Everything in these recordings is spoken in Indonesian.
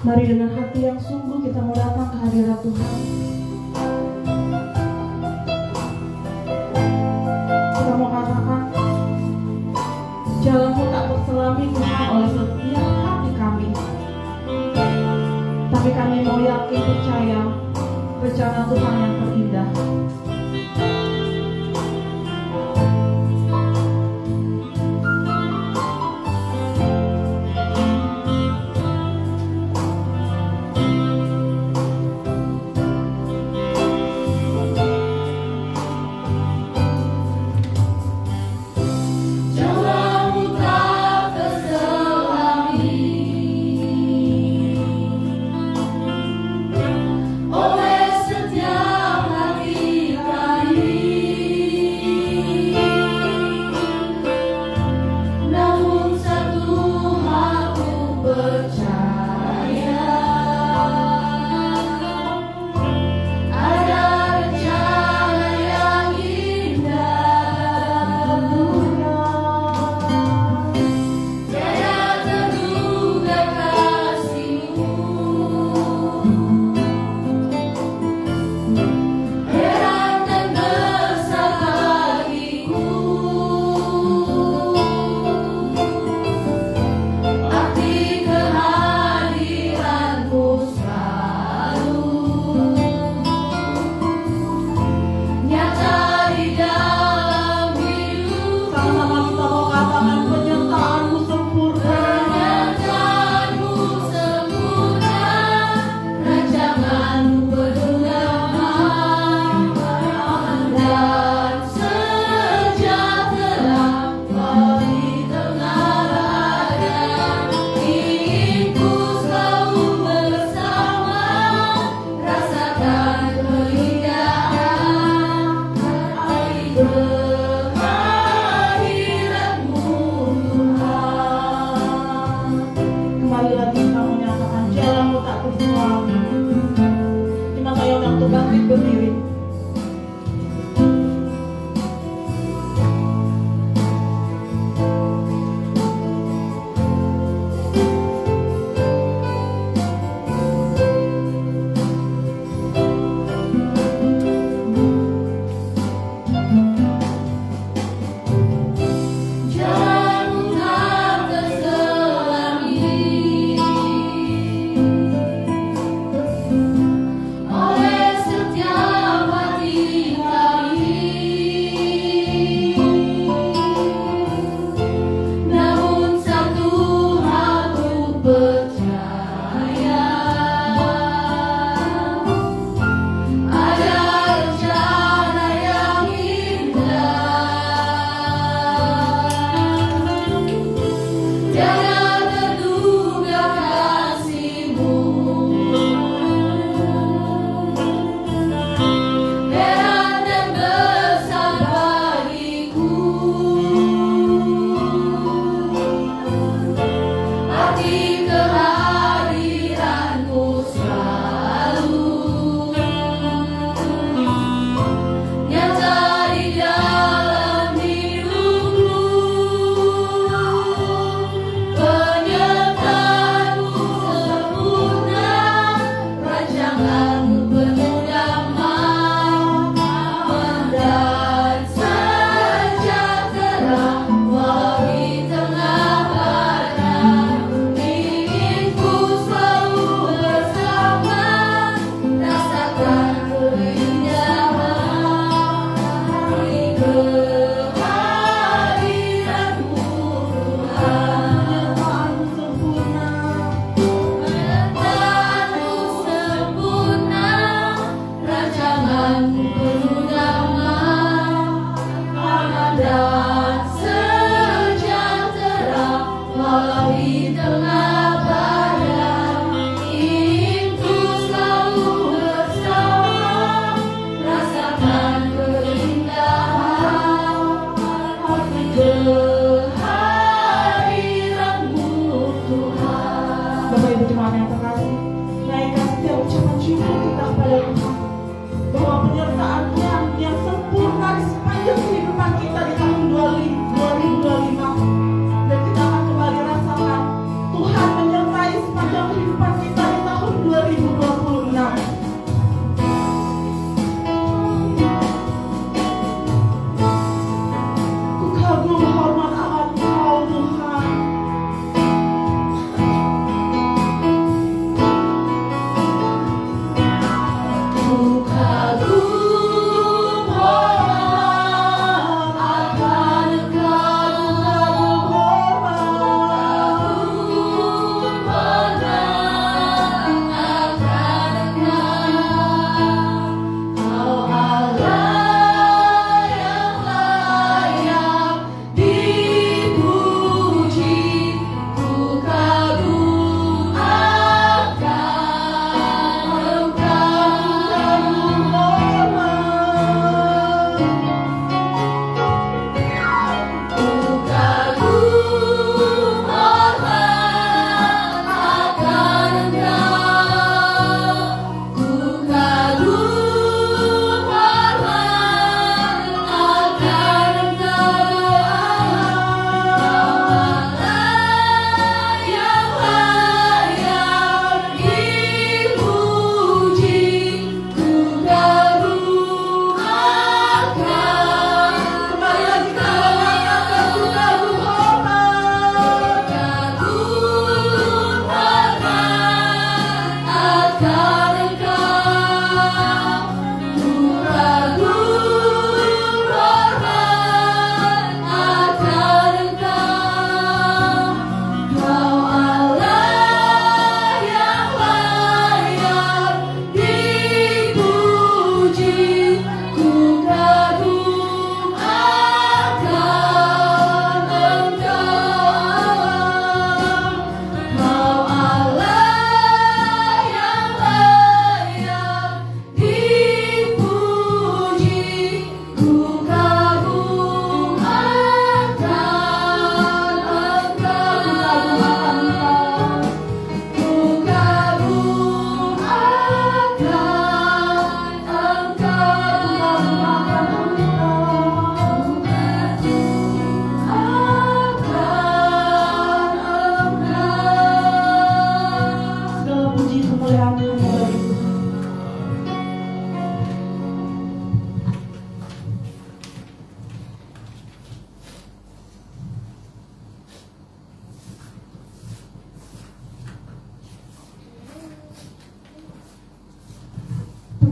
Mari dengan hati yang sungguh kita mau datang ke hadirat Tuhan. Kita mau katakan, jalanmu tak terselami Tuhan oleh setiap hati kami. Tapi kami mau yakin percaya rencana Tuhan yang terindah. Oleh setiap hati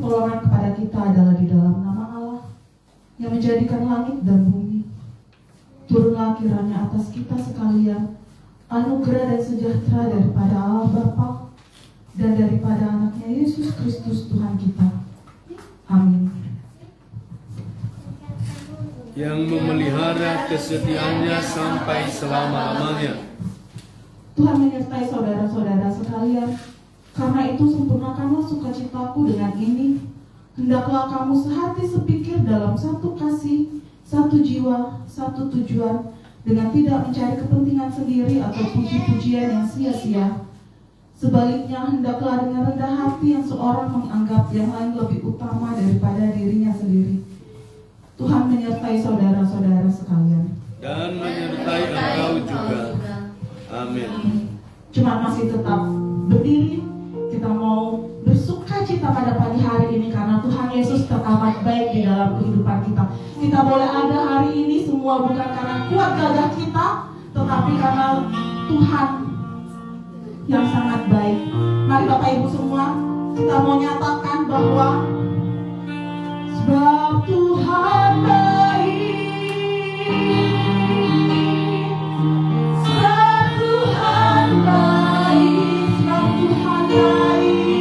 pertolongan kepada kita adalah di dalam nama Allah yang menjadikan langit dan bumi. Turunlah kiranya atas kita sekalian anugerah dan sejahtera daripada Allah Bapa dan daripada anaknya Yesus Kristus Tuhan kita. Amin. Yang memelihara kesetiaannya sampai selama-lamanya. Tuhan menyertai saudara-saudara sekalian. Karena itu sempurnakanlah sukacitaku dengan ini. Hendaklah kamu sehati sepikir dalam satu kasih, satu jiwa, satu tujuan, dengan tidak mencari kepentingan sendiri atau puji-pujian yang sia-sia. Sebaliknya, hendaklah dengan rendah hati yang seorang menganggap yang lain lebih utama daripada dirinya sendiri. Tuhan menyertai saudara-saudara sekalian. Dan menyertai engkau juga. Amin. Cuma masih tetap berdiri. Kita mau bersuka cita pada pagi hari ini karena Tuhan Yesus teramat baik di dalam kehidupan kita. Kita boleh ada hari ini semua bukan karena kuat gagah kita, tetapi karena Tuhan yang sangat baik. Mari Bapak Ibu semua, kita mau nyatakan bahwa sebab Tuhan baik, sebab Tuhan baik, sebab Tuhan baik.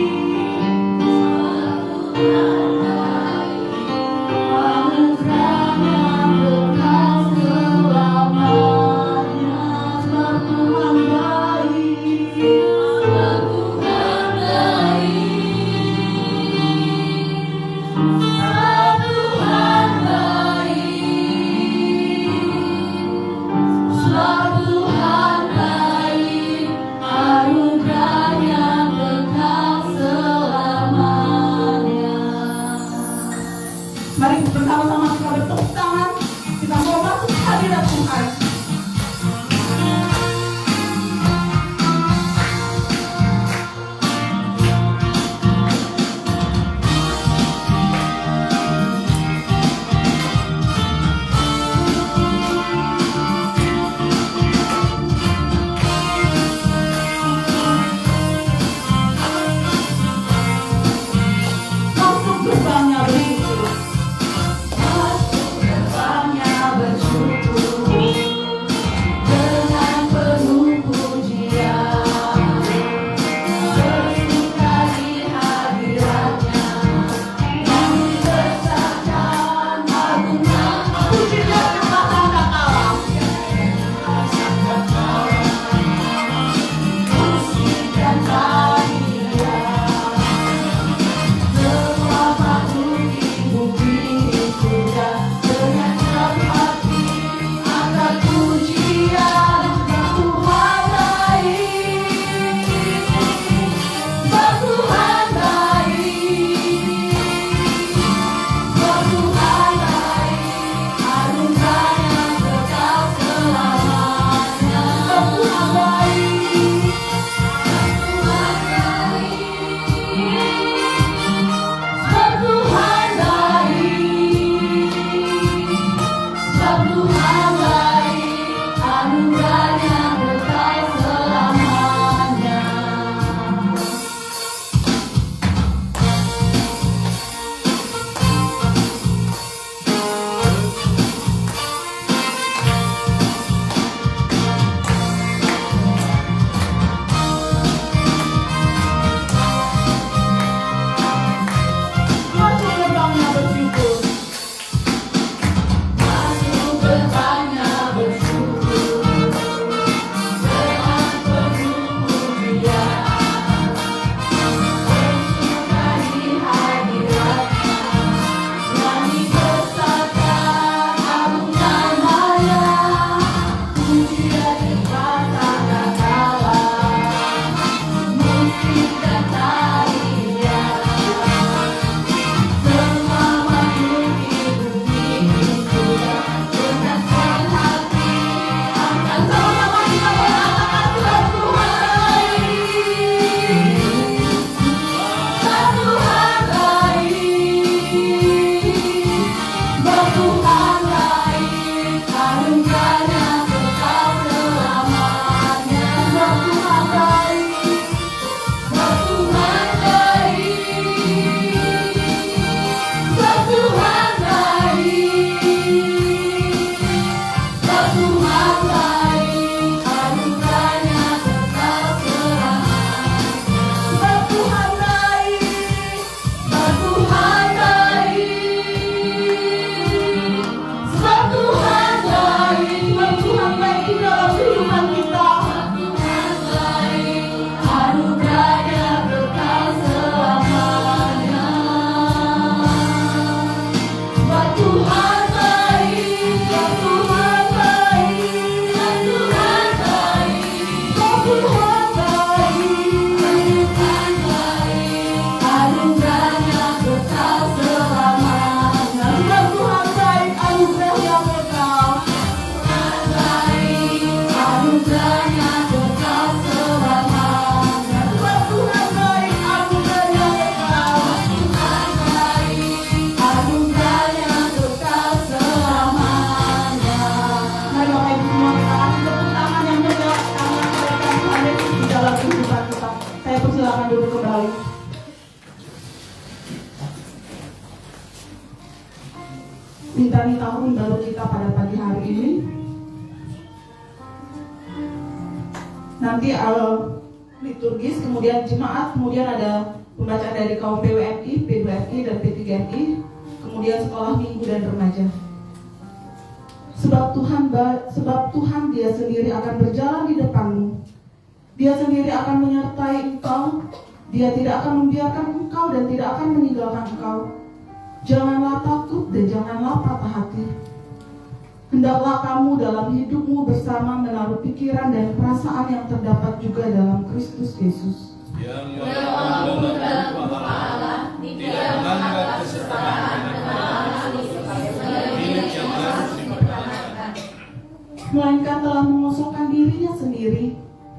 Silakan duduk kembali. Bintani tahun baru kita pada pagi hari ini. Nanti liturgis, kemudian jemaat, kemudian ada pembacaan dari kaum PWMI, P2MI, dan P3MI, kemudian sekolah minggu dan remaja. Sebab Tuhan Dia sendiri akan berjalan di depanmu. Dia sendiri akan menyertai engkau. Dia tidak akan membiarkan engkau dan tidak akan meninggalkan engkau. Janganlah takut dan janganlah patah hati. Hendaklah kamu dalam hidupmu bersama menaruh pikiran dan perasaan yang terdapat juga dalam Kristus Yesus. Yang walaupun dalam tubuh Allah tidak menganggap kesetaraan dengan Allah milik yang harus dipertahankan, melainkan telah mengosongkan dirinya sendiri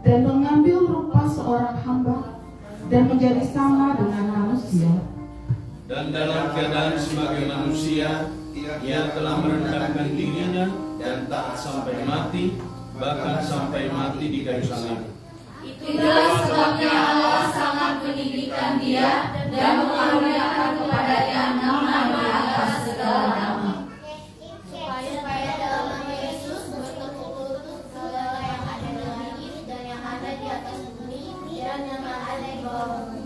dan mengambil rupa seorang hamba dan menjadi sama dengan manusia. Dan dalam keadaan sebagai manusia, Ia telah merendahkan dirinya dan taat sampai mati, bahkan sampai mati di kayu salib. Itulah sebabnya Allah sangat meninggikan Dia dan mengaruniakan kepadanya nama di atas segala nama. Supaya dalam nama Yesus bertekuk lutut segala yang ada di langit dan yang ada di atas bumi dan yang ada di bawah bumi.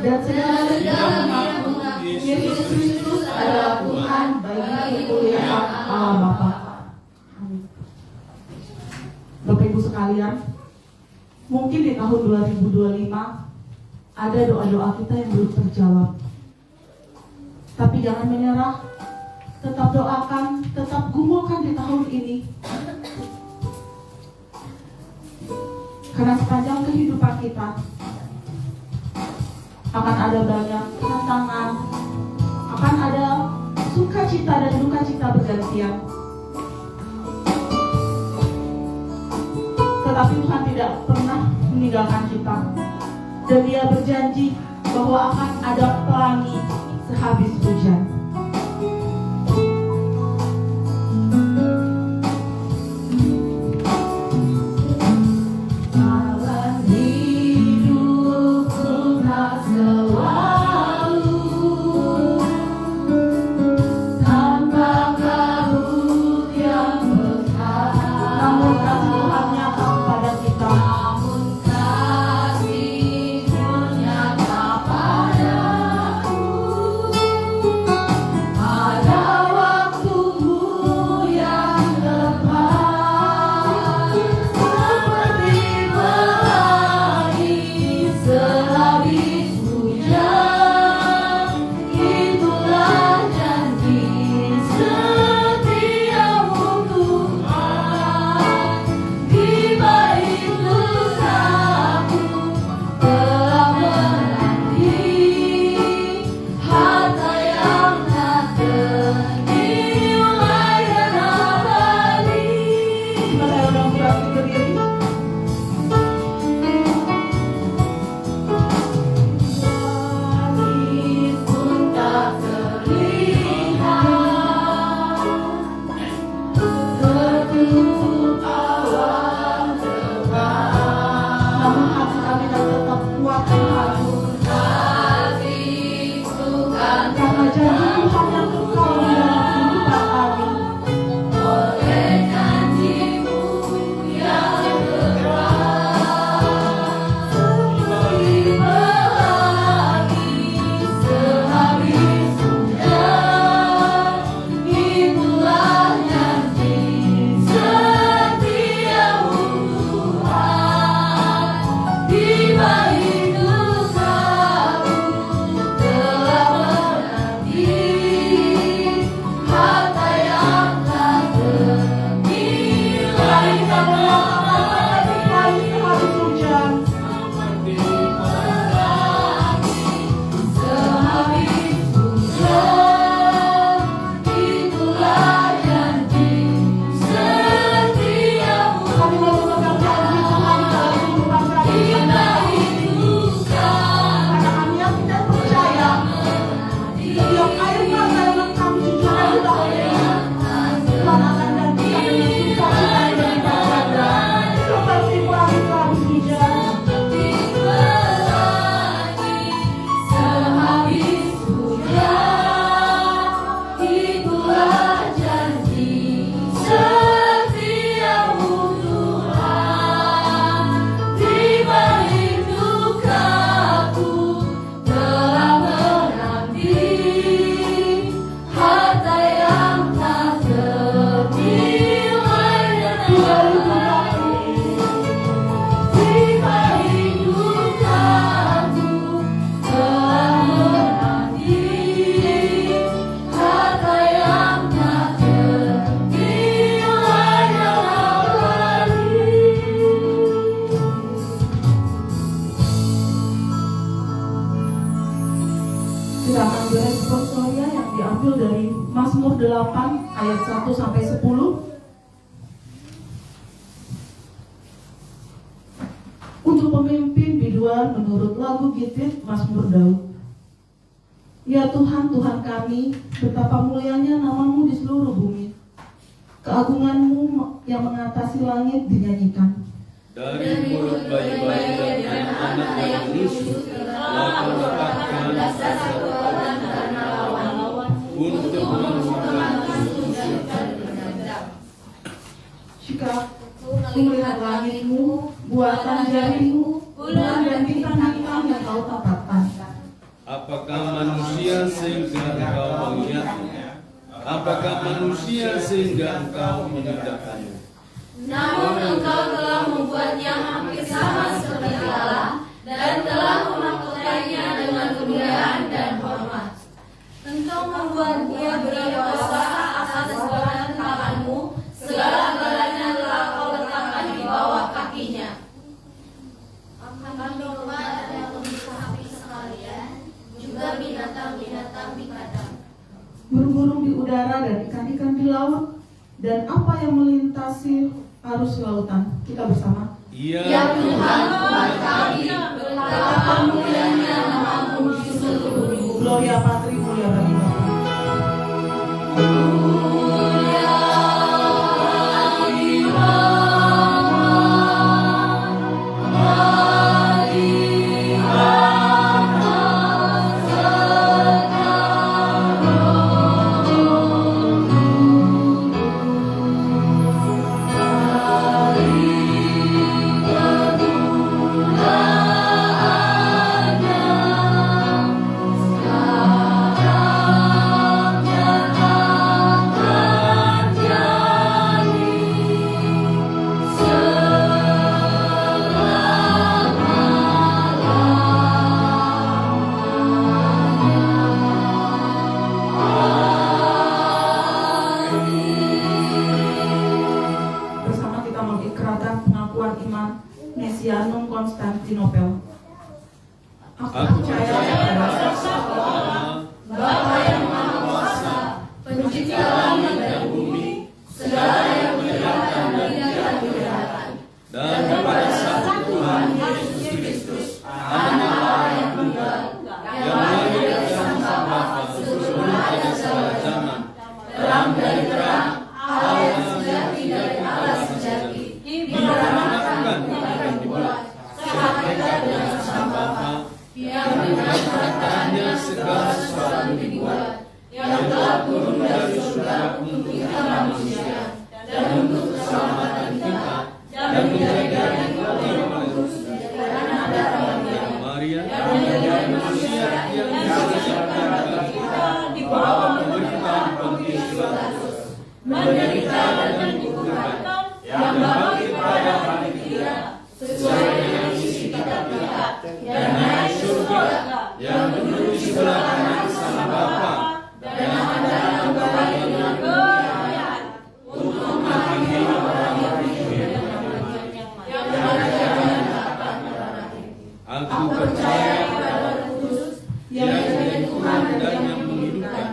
Dan segala yang mengaku Yesus Kristus adalah Tuhan bagi kemuliaan Allah Bapa. Amin. Bapak Ibu sekalian, mungkin di tahun 2025 ada doa-doa kita yang belum terjawab. Tapi jangan menyerah, tetap doakan, tetap gumulkan di tahun ini. Karena sepanjang kehidupan kita akan ada banyak tantangan, akan ada sukacita dan dukacita bergantian. Tetapi Tuhan tidak pernah meninggalkan kita. Dan Dia berjanji bahwa akan ada pelangi sehabis hujan. Untuk pemimpin biduan menurut lagu Gitit Mazmur Daud. Ya Tuhan, Tuhan kami, betapa mulianya nama-Mu di seluruh bumi. Keagungan-Mu yang mengatasi langit dinyanyikan. Dari mulut bayi-bayi dan anak-anak yang menyusu, Kau letakkan dasar kekuatan karena lawan untuk mengumpulkan musuh dan menendang. Jika Ku melihat langit-Mu, buatan jari-Mu, bulan dan bintang-bintang yang Kau tetapkan. Apakah manusia sehingga Engkau mengingatnya? Apakah manusia sehingga Engkau menyudahkannya? Namun Engkau telah membuatnya hampir sama seperti Allah dan telah memahkotanya dengan kemuliaan dan hormat. Engkau membuat dia berkuasa atas segala tanganmu, segala-galanya telah Kau letakkan di bawah kakinya. Kami umat yang sapi sekalian, juga binatang-binatang di kandang. Burung-burung di udara dan ikan-ikan di laut, dan apa yang melintasi arus lautan. Kita bersama. Ya Tuhan, Tuhan kami, betapa mulianya nama-Mu di seluruh bumi. Gloria Patri, mulia bagi Bapa. Bersama kita mengikrarkan pengakuan iman Mesianum Konstantinopel. Aku percaya pada satu Allah, Bapa yang Maha Kuasa, Pencipta langit dan bumi, segala yang kelihatan dan tidak kelihatan, Dan kepada satu Tuhan Yesus Kristus, Anak Allah yang tunggal, yang lahir dari Sang Bapa sebelum ada segala zaman, terang dari terang, Allah yang sejati dari Allah sejati, diperanakan bukan dibuat, sehakikat dengan Sang Bapa, yang dengan perkataannya segala sesuatu dibuat, yang telah turun dari surga untuk kita manusia, dan untuk keselamatan kita, dan menjadi bukti penerus karena darah Maria, yang menjadi manusia yang diselamatkan kita di bawah pemerintahan Pontius Pilatus, menderita dan dikuburkan, yang bangkit pada hari ketiga, sesuai dengan isi kitab kita, dan naik surga, yang duduk di sebelah kanan Sang Bapa, dan akan datang kembali dengan kemuliaan untuk menghakimi orang yang hidup yang raja dan akan berakhir. Aku percaya pada Roh Kudus, yang menjadi Tuhan dan yang menghidupkan,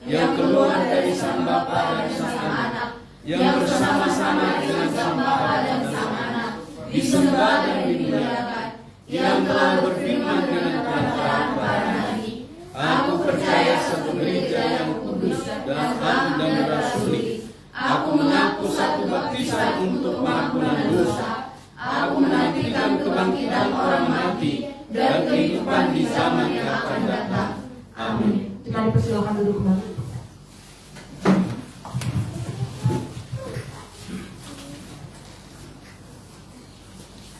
yang keluar dari Sang Bapa dan Sang Anak, yang bersama-sama dengan Sang Bapa dan Sang Anak, disembah dan dimuliakan, yang telah berfirman dengan perkataan para nabi. Aku percaya satu gereja yang kudus dan am dan rasuli. Aku mengaku satu baptisan untuk pengampunan dosa. Aku menantikan kebangkitan orang mati dan kehidupan di zaman yang akan datang. Amin. Jika dipersilakan duduk kembali.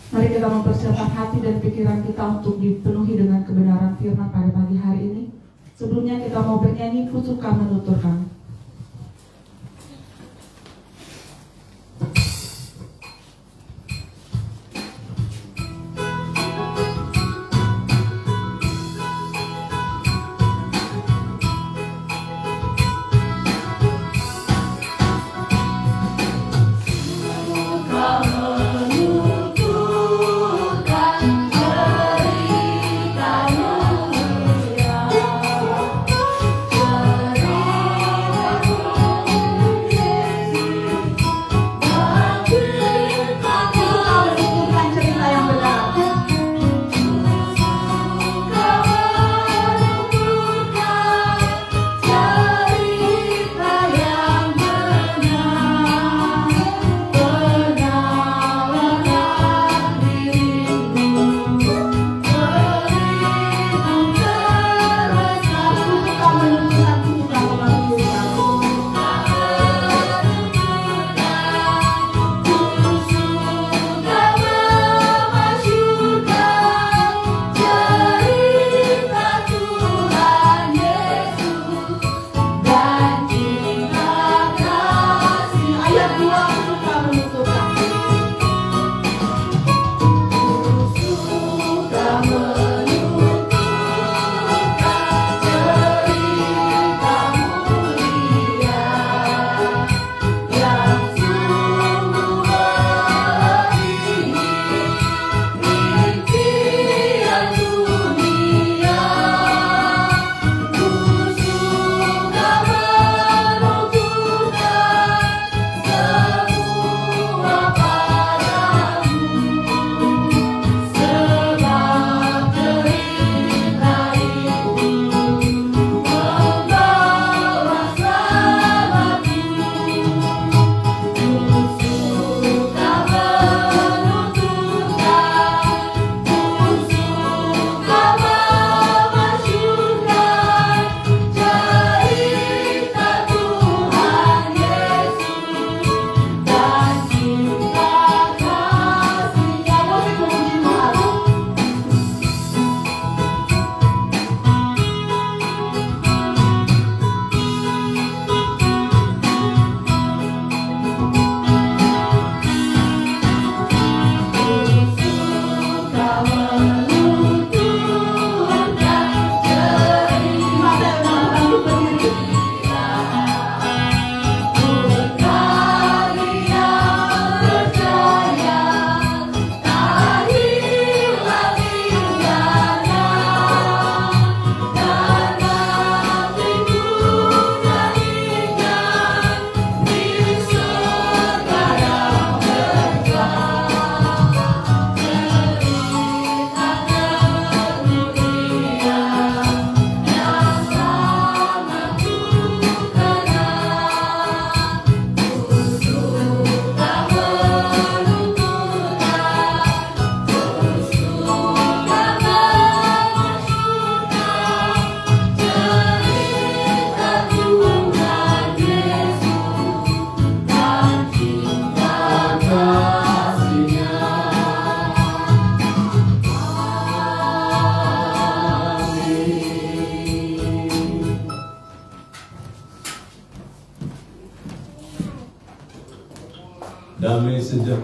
Mari kita mempersiapkan hati dan pikiran kita untuk dipenuhi dengan kebenaran firman pada pagi hari ini. Sebelumnya kita mau bernyanyi Kutukah Menuturkan. Cerita mulia, cerita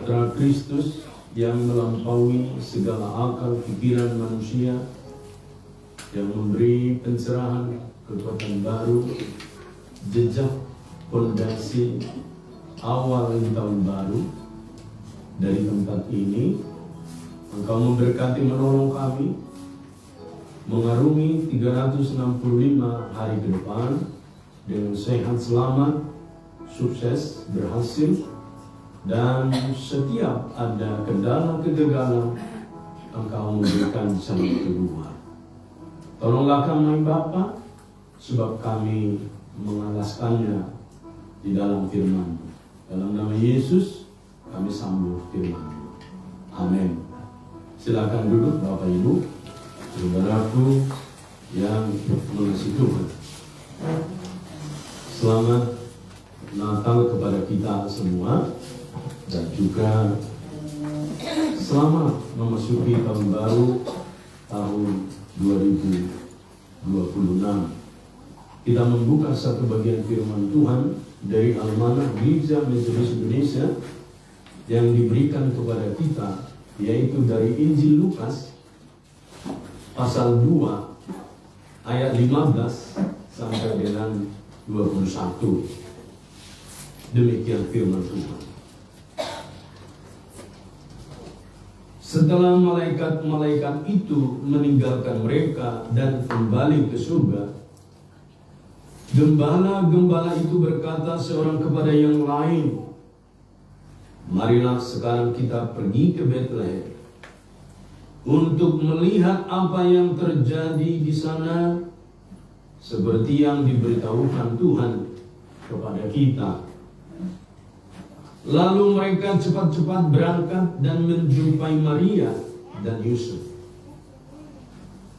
sejahtera Kristus yang melampaui segala akal pikiran manusia, yang memberi pencerahan, kekuatan baru, jejak fondasi awal di tahun baru. Dari tempat ini Engkau memberkati menolong kami mengarungi 365 hari ke depan dengan sehat, selamat, sukses, berhasil, dan setiap ada kendala kegagalan Engkau memberikan jalan keluar. Tolonglah kami Bapa, sebab kami mengalaskannya di dalam firman-Mu. Dalam nama Yesus kami sambut firman-Mu. Amin. Silakan duduk Bapak Ibu, saudaraku yang mengasihi Tuhan. Selamat Natal kepada kita semua, dan juga selamat memasuki tahun baru tahun 2026. Kita membuka satu bagian firman Tuhan dari Almanak Gereja Metodis Indonesia yang diberikan kepada kita, yaitu dari Injil Lukas pasal 2 ayat 15 sampai dengan 21. Demikian firman Tuhan. Setelah malaikat-malaikat itu meninggalkan mereka dan kembali ke surga, gembala-gembala itu berkata seorang kepada yang lain, "Marilah sekarang kita pergi ke Betlehem untuk melihat apa yang terjadi di sana, seperti yang diberitahukan Tuhan kepada kita." Lalu mereka cepat-cepat berangkat dan menjumpai Maria dan Yusuf,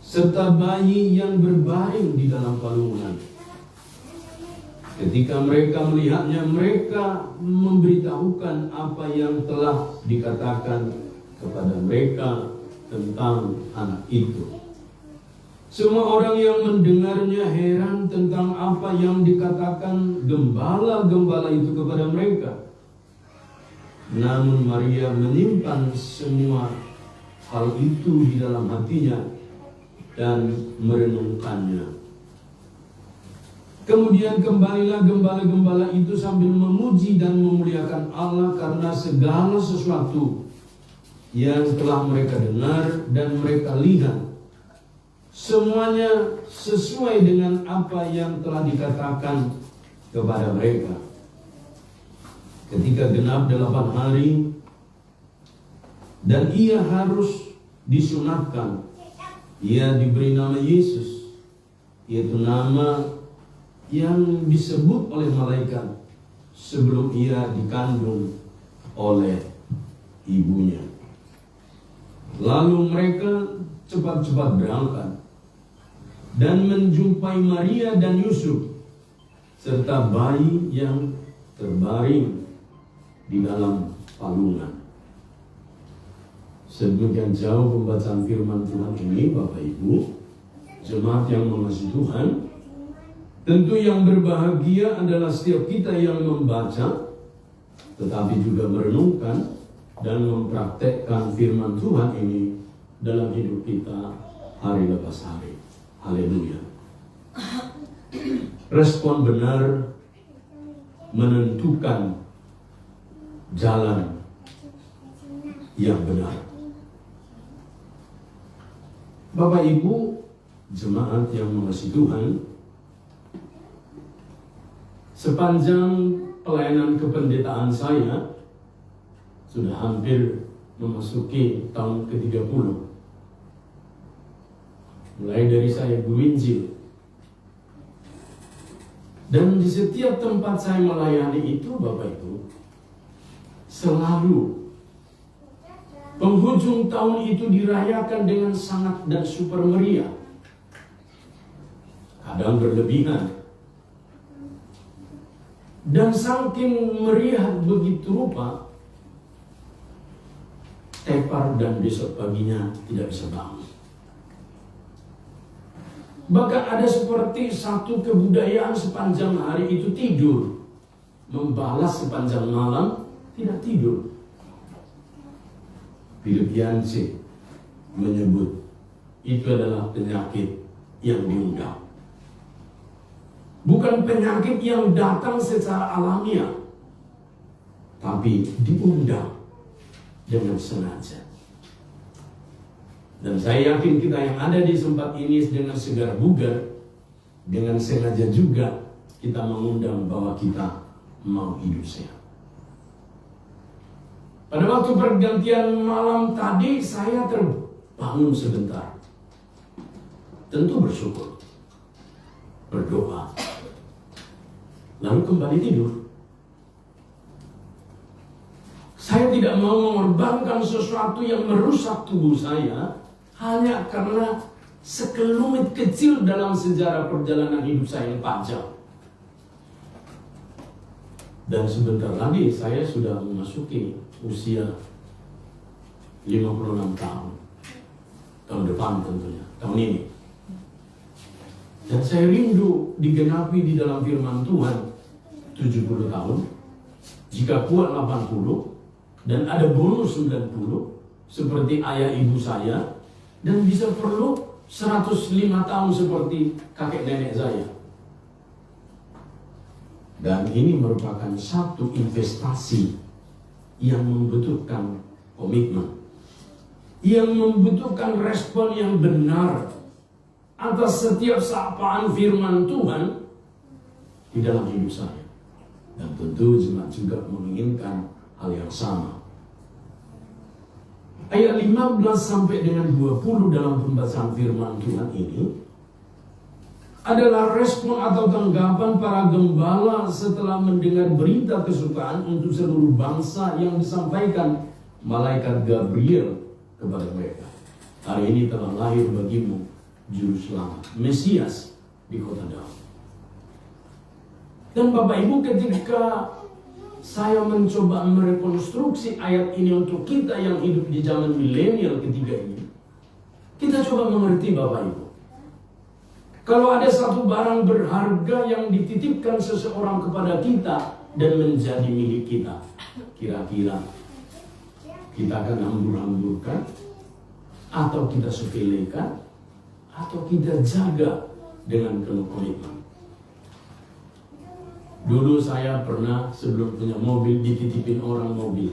serta bayi yang berbaring di dalam palungan. Ketika mereka melihatnya, mereka memberitahukan apa yang telah dikatakan kepada mereka tentang anak itu. Semua orang yang mendengarnya heran tentang apa yang dikatakan gembala-gembala itu kepada mereka. Namun Maria menyimpan semua hal itu di dalam hatinya dan merenungkannya. Kemudian kembalilah gembala-gembala itu sambil memuji dan memuliakan Allah karena segala sesuatu yang telah mereka dengar dan mereka lihat. Semuanya sesuai dengan apa yang telah dikatakan kepada mereka. Ketika genap 8 hari dan ia harus disunatkan, ia diberi nama Yesus, yaitu nama yang disebut oleh malaikat sebelum ia dikandung oleh ibunya. Lalu mereka cepat-cepat berangkat dan menjumpai Maria dan Yusuf serta bayi yang terbaring di dalam palungan. Sedemikian jauh pembacaan firman Tuhan ini, Bapak Ibu, jemaat yang mengasihi Tuhan. Tentu yang berbahagia adalah setiap kita yang membaca, tetapi juga merenungkan dan mempraktekkan firman Tuhan ini dalam hidup kita hari lepas hari. Haleluya. Respon benar menentukan jalan yang benar. Bapak Ibu, jemaat yang mengasihi Tuhan, sepanjang pelayanan kependetaan saya sudah hampir memasuki tahun ke-30. Mulai dari saya guru Injil. Dan di setiap tempat saya melayani itu, Bapak Ibu, selalu penghujung tahun itu dirayakan dengan sangat dan super meriah. Kadang berlebihan. Dan saking meriah begitu rupa, tepar dan besok paginya tidak bisa bangun. Bahkan ada seperti satu kebudayaan sepanjang hari itu tidur, membalas sepanjang malam tidak tidur. Philip Yancey menyebut itu adalah penyakit yang diundang. Bukan penyakit yang datang secara alamiah, tapi diundang dengan sengaja. Dan saya yakin kita yang ada di tempat ini dengan segar bugar, dengan sengaja juga kita mengundang bahwa kita mau hidup sehat. Pada waktu pergantian malam tadi saya terbangun sebentar. Tentu bersyukur, berdoa, lalu kembali tidur. Saya tidak mau mengorbankan sesuatu yang merusak tubuh saya hanya karena sekelumit kecil dalam sejarah perjalanan hidup saya yang panjang. Dan sebentar lagi saya sudah memasuki usia 56 tahun. Tahun depan tentunya, tahun ini. Dan saya rindu digenapi di dalam firman Tuhan 70 tahun. Jika kuat 80 dan ada bonus 90 seperti ayah ibu saya, dan bisa perlu 105 tahun seperti kakek nenek saya. Dan ini merupakan satu investasi yang membutuhkan komitmen, yang membutuhkan respon yang benar atas setiap sapaan firman Tuhan di dalam hidup saya. Dan tentu jemaat juga menginginkan hal yang sama. Ayat 15 sampai dengan 20 dalam pembacaan firman Tuhan ini adalah respon atau tanggapan para gembala setelah mendengar berita kesukaan untuk seluruh bangsa yang disampaikan malaikat Gabriel kepada mereka. Hari ini telah lahir bagimu Juru Selamat, Mesias di kota Daud. Dan Bapak Ibu, ketika saya mencoba merekonstruksi ayat ini untuk kita yang hidup di zaman milenial ketiga ini, kita coba mengerti Bapak Ibu. Kalau ada satu barang berharga yang dititipkan seseorang kepada kita dan menjadi milik kita, kira-kira kita akan hambur-hamburkan, atau kita sepelekan, atau kita jaga dengan penuh komitmen. Dulu saya pernah sebelum punya mobil dititipin orang mobil.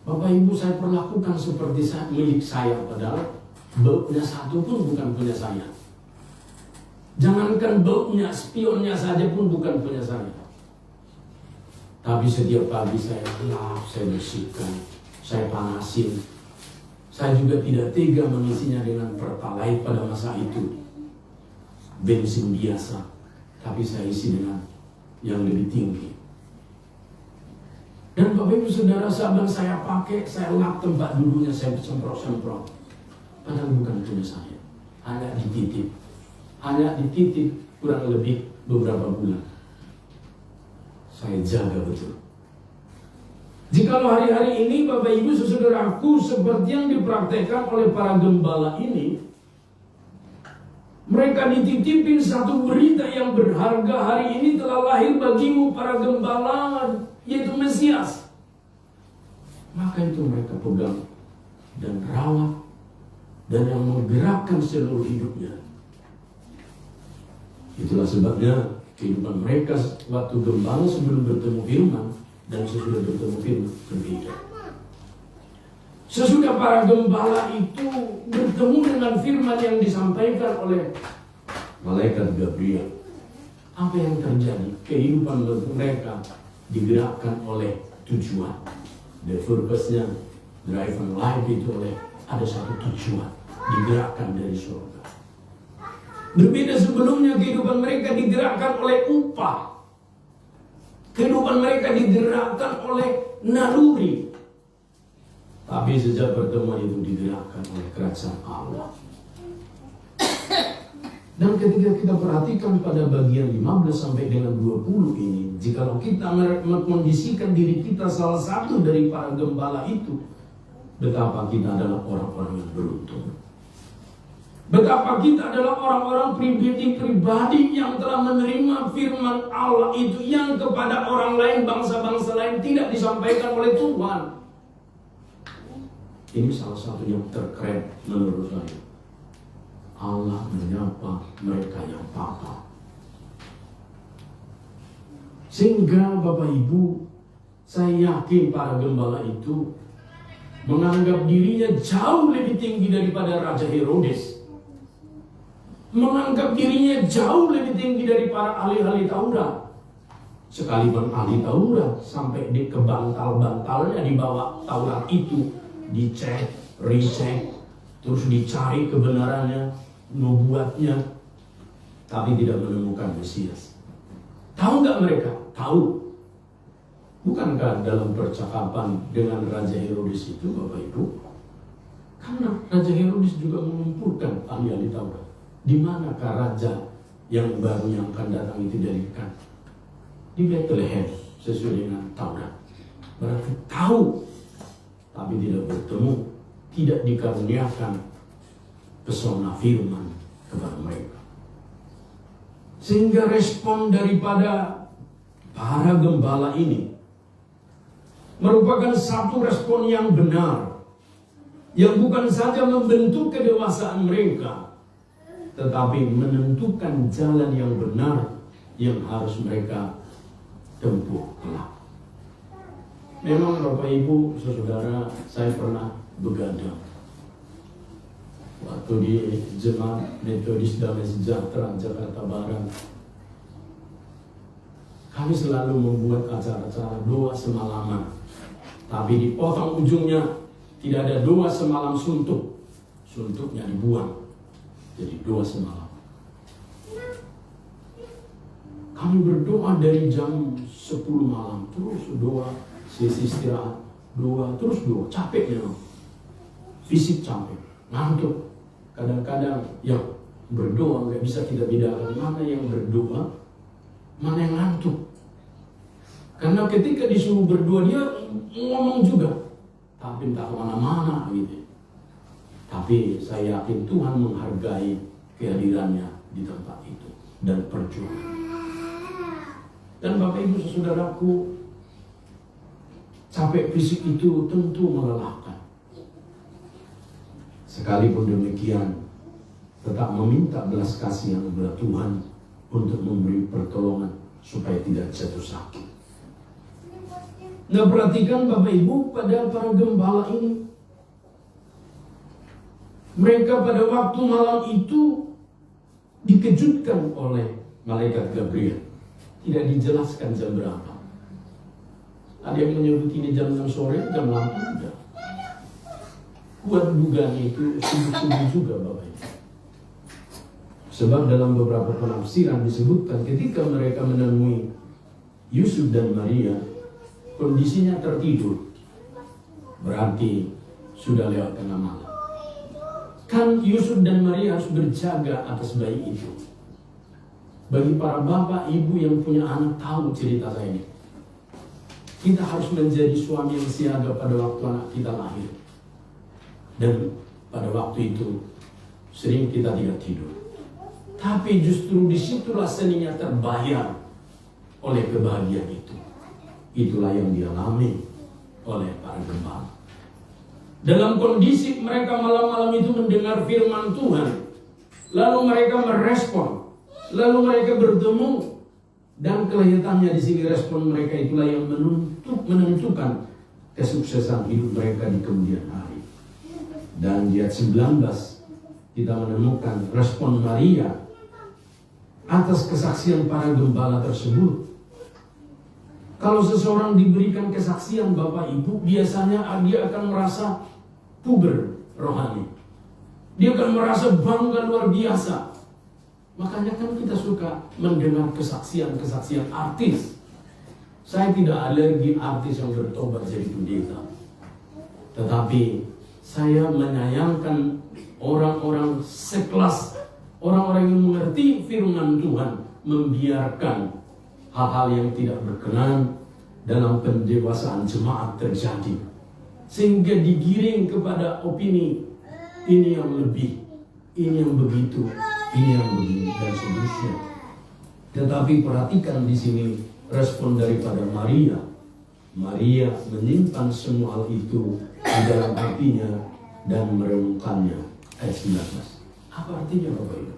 Bapak Ibu, saya perlakukan seperti milik saya, padahal baunya satu pun bukan punya saya. Jangankan baunya, spionnya saja pun bukan punya saya. Tapi setiap pagi saya lap, saya bersihkan, saya panasin. Saya juga tidak tega mengisinya dengan pertalite pada masa itu, bensin biasa. Tapi saya isi dengan yang lebih tinggi. Dan Bapak Ibu Saudara, sahabat saya pakai, saya lap tempat duduknya, saya semprot-semprot. Padahal bukan punya saya. Hanya dititip kurang lebih beberapa bulan. Saya jaga betul. Jikalau hari-hari ini Bapak Ibu Saudaraku seperti yang dipraktekkan oleh para gembala ini, mereka dititipin satu berita yang berharga, hari ini telah lahir bagimu para gembala, yaitu Mesias. Maka itu mereka pegang dan rawat, dan yang menggerakkan seluruh hidupnya. Itulah sebabnya kehidupan mereka waktu gembala sebelum bertemu firman dan sesudah bertemu firman berbeda. Sesudah para gembala itu bertemu dengan firman yang disampaikan oleh malaikat Gabriel, apa yang terjadi? Kehidupan mereka digerakkan oleh tujuan. The purpose-nya, driven life itu oleh ada satu tujuan, digerakkan dari surga. Berbeda sebelumnya, kehidupan mereka digerakkan oleh upah. Kehidupan mereka digerakkan oleh naluri. Tapi sejak pertemuan itu digerakkan oleh kerajaan Allah. Dan ketika kita perhatikan pada bagian 15 sampai dengan 20 ini, jikalau kita mengkondisikan diri kita salah satu dari para gembala itu, betapa kita adalah orang-orang yang beruntung. Betapa kita adalah orang-orang pribadi yang telah menerima firman Allah itu, yang kepada orang lain, bangsa-bangsa lain tidak disampaikan oleh Tuhan. Ini salah satu yang terkeren menurut saya. Allah menyapa mereka yang papa. Sehingga Bapak Ibu, saya yakin para gembala itu menganggap dirinya jauh lebih tinggi daripada Raja Herodes. Menganggap dirinya jauh lebih tinggi dari para ahli-ahli Taurat. Sekalipun ahli Taurat sampai di kebantal-bantalnya di bawah Taurat itu dicek, recheck, terus dicari kebenarannya, nubuatnya, tapi tidak menemukan Mesias. Tahu nggak mereka? Tahu. Bukankah dalam percakapan dengan Raja Herodes itu, Bapak Ibu, karena Raja Herodes juga mengumpulkan ahli-ahli Taurat. Di manakah raja yang baru yang akan datang itu dilahirkan? Di Bethlehem, sesuai dengan Taurat. Berarti tahu, tapi tidak bertemu, tidak dikaruniakan pesona firman kepada mereka. Sehingga respon daripada para gembala ini merupakan satu respon yang benar, yang bukan saja membentuk kedewasaan mereka, tetapi menentukan jalan yang benar yang harus mereka tempuh kelak. Memang Bapak Ibu, saudara, saya pernah begadang waktu di Jemaat Metodis Damai Sejahtera Jakarta Barat. Kami selalu membuat acara-acara doa semalaman, tapi dipotong ujungnya, tidak ada doa semalam suntuk, suntuknya dibuang, jadi doa semalam. Kami berdoa dari jam 10 malam, terus doa, sesi istirahat, doa, terus doa, capeknya, fisik capek, ngantuk. Kadang-kadang yang berdoa nggak bisa kita bedakan mana yang berdoa, mana yang ngantuk. Karena ketika disuruh berdoa dia ngomong juga, tapi entah kemana-mana gitu. Tapi saya yakin Tuhan menghargai kehadirannya di tempat itu dan perjuangan. Dan Bapak Ibu saudaraku, capek fisik itu tentu melelahkan. Sekalipun demikian, tetap meminta belas kasihan kepada Tuhan untuk memberi pertolongan supaya tidak jatuh sakit. Nah, perhatikan Bapak Ibu pada para gembala ini. Mereka pada waktu malam itu dikejutkan oleh malaikat Gabriel. Tidak dijelaskan jam berapa. Ada yang menyebut ini jam 6 sore, jam 8 tidak. Kuat dugaan itu subuh-subuh juga Bapak Ibu. Sebab dalam beberapa penafsiran disebutkan ketika mereka menemui Yusuf dan Maria, kondisinya tertidur. Berarti sudah lewat tengah malam. Kan Yusuf dan Maria harus berjaga atas bayi itu. Bagi para bapak, ibu yang punya anak tahu cerita saya ini. Kita harus menjadi suami yang siaga pada waktu anak kita lahir. Dan pada waktu itu sering kita tidak tidur. Tapi justru disitulah seninya terbayar oleh kebahagiaan itu. Itulah yang dialami oleh para gembala. Dalam kondisi mereka malam-malam itu mendengar firman Tuhan, lalu mereka merespon. Lalu mereka bertemu, dan kelihatannya di sini respon mereka itulah yang menentukan kesuksesan hidup mereka di kemudian hari. Dan di ayat 19 kita menemukan respon Maria atas kesaksian para gembala tersebut. Kalau seseorang diberikan kesaksian Bapak Ibu, biasanya dia akan merasa puber rohani. Dia akan merasa bangga luar biasa. Makanya kan kita suka mendengar kesaksian-kesaksian artis. Saya tidak alergi artis yang bertobat jadi pendeta. Tetapi saya menyayangkan orang-orang sekelas, orang-orang yang mengerti firman Tuhan, membiarkan hal-hal yang tidak berkenan dalam pendewasaan jemaat terjadi. Sehingga digiring kepada opini, ini yang lebih, ini yang begitu, ini yang begini, dan seterusnya. Tetapi perhatikan di sini respon daripada Maria. Maria menyimpan semua hal itu di dalam hatinya dan merenungkannya. Ayat 19. Apa artinya Bapak Ibu?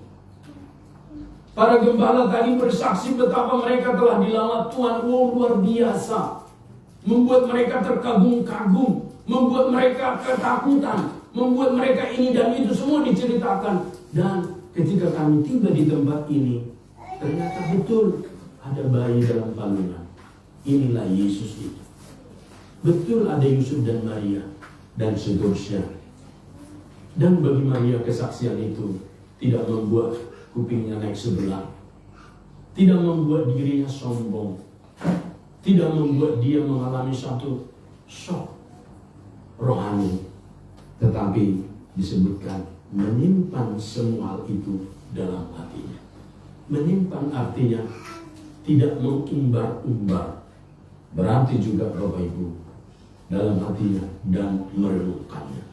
Para gembala tadi bersaksi betapa mereka telah dilamat Tuhan. Wow, luar biasa. Membuat mereka terkagum-kagum, membuat mereka ketakutan, membuat mereka ini dan itu semua diceritakan. Dan ketika kami tiba di tempat ini, ternyata betul ada bayi dalam palungan. Inilah Yesus itu. Betul ada Yusuf dan Maria dan seterusnya. Dan bagi Maria kesaksian itu tidak membuat kupingnya naik sebelah, tidak membuat dirinya sombong, tidak membuat dia mengalami satu shock rohani, tetapi disebutkan menyimpan semua hal itu dalam hatinya. Menyimpan artinya tidak mengumbar-umbar, berarti juga Bapak Ibu dalam hatinya dan merenungkannya.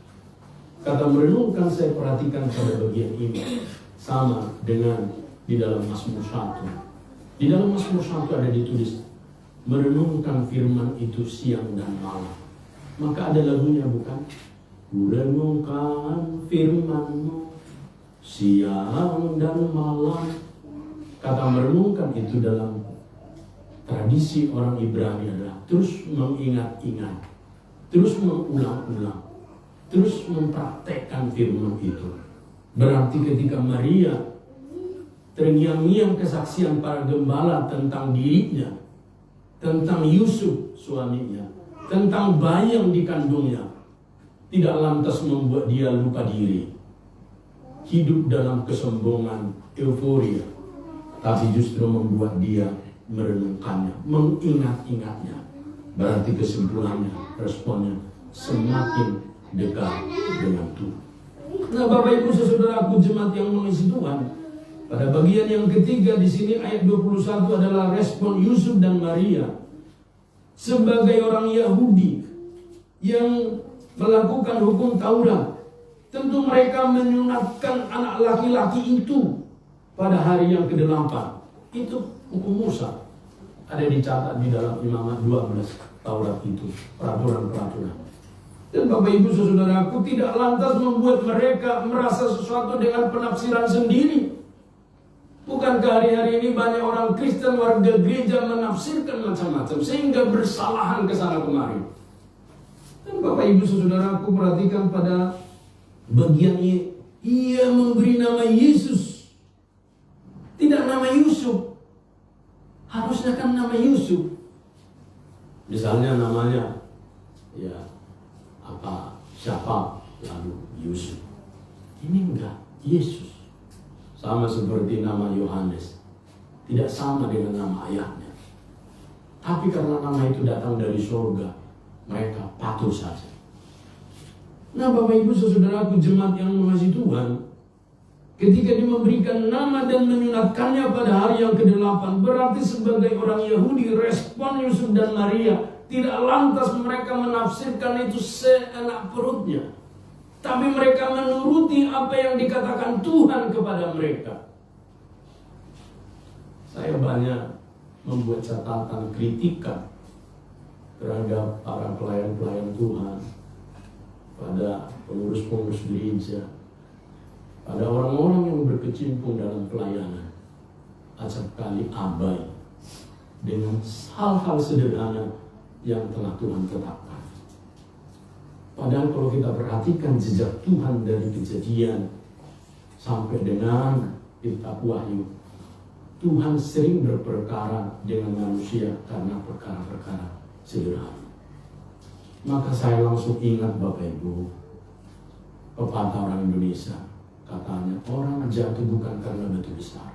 Kata merenungkan saya perhatikan pada bagian ini sama dengan di dalam Mazmur 1. Di dalam Mazmur 1 ada ditulis merenungkan firman itu siang dan malam. Maka ada lagunya bukan? Merenungkan firman-Mu siang dan malam. Kata merenungkan itu dalam tradisi orang Ibrani adalah terus mengingat-ingat, terus mengulang-ulang, terus mempraktekkan firman itu. Berarti ketika Maria terngiang-ngiang kesaksian para gembala tentang dirinya, tentang Yusuf suaminya, tentang bayi yang dikandungnya, tidak lantas membuat dia lupa diri, hidup dalam kesombongan, euforia, tapi justru membuat dia merenungkannya, mengingat-ingatnya. Berarti kesimpulannya, responnya semakin dekat dengan Tuhan. Nah, Bapak Ibu saudaraku jemaat yang mengasihi Tuhan, pada bagian yang ketiga di sini ayat 21 adalah respon Yusuf dan Maria sebagai orang Yahudi yang melakukan hukum Taurat. Tentu mereka menyunatkan anak laki-laki itu pada hari yang ke-8. Itu hukum Musa. Ada dicatat di dalam Imamat 12 Taurat itu, peraturan-peraturan. Dan Bapak Ibu saudaraku tidak lantas membuat mereka merasa sesuatu dengan penafsiran sendiri. Bukankah hari-hari ini banyak orang Kristen, warga gereja menafsirkan macam-macam sehingga bersalahan ke sana kemari. Dan Bapak Ibu saudaraku perhatikan pada bagian ini, ia memberi nama Yesus, tidak nama Yusuf. Harusnya kan nama Yusuf. Misalnya namanya siapa, lalu Yusuf. Ini enggak, Yesus. Sama seperti nama Yohanes, tidak sama dengan nama ayahnya. Tapi karena nama itu datang dari surga, mereka patuh saja. Nah, Bapak Ibu saudaraku jemaat yang mengasihi Tuhan, ketika dia memberikan nama dan menyunatkannya pada hari yang ke-8, berarti sebagai orang Yahudi, respon Yusuf dan Maria tidak lantas mereka menafsirkan itu seenak perutnya, tapi mereka menuruti apa yang dikatakan Tuhan kepada mereka. Saya banyak membuat catatan kritikan terhadap para pelayan-pelayan Tuhan, pada pengurus-pengurus gereja, pada orang-orang yang berkecimpung dalam pelayanan. Acap kali abai dengan hal-hal sederhana yang telah Tuhan tetapkan. Padahal kalau kita perhatikan jejak Tuhan dari Kejadian sampai dengan Kitab Wahyu, Tuhan sering berperkara dengan manusia karena perkara-perkara sederhana. Maka saya langsung ingat Bapak Ibu, pepatah orang Indonesia, katanya orang jatuh bukan karena batu besar,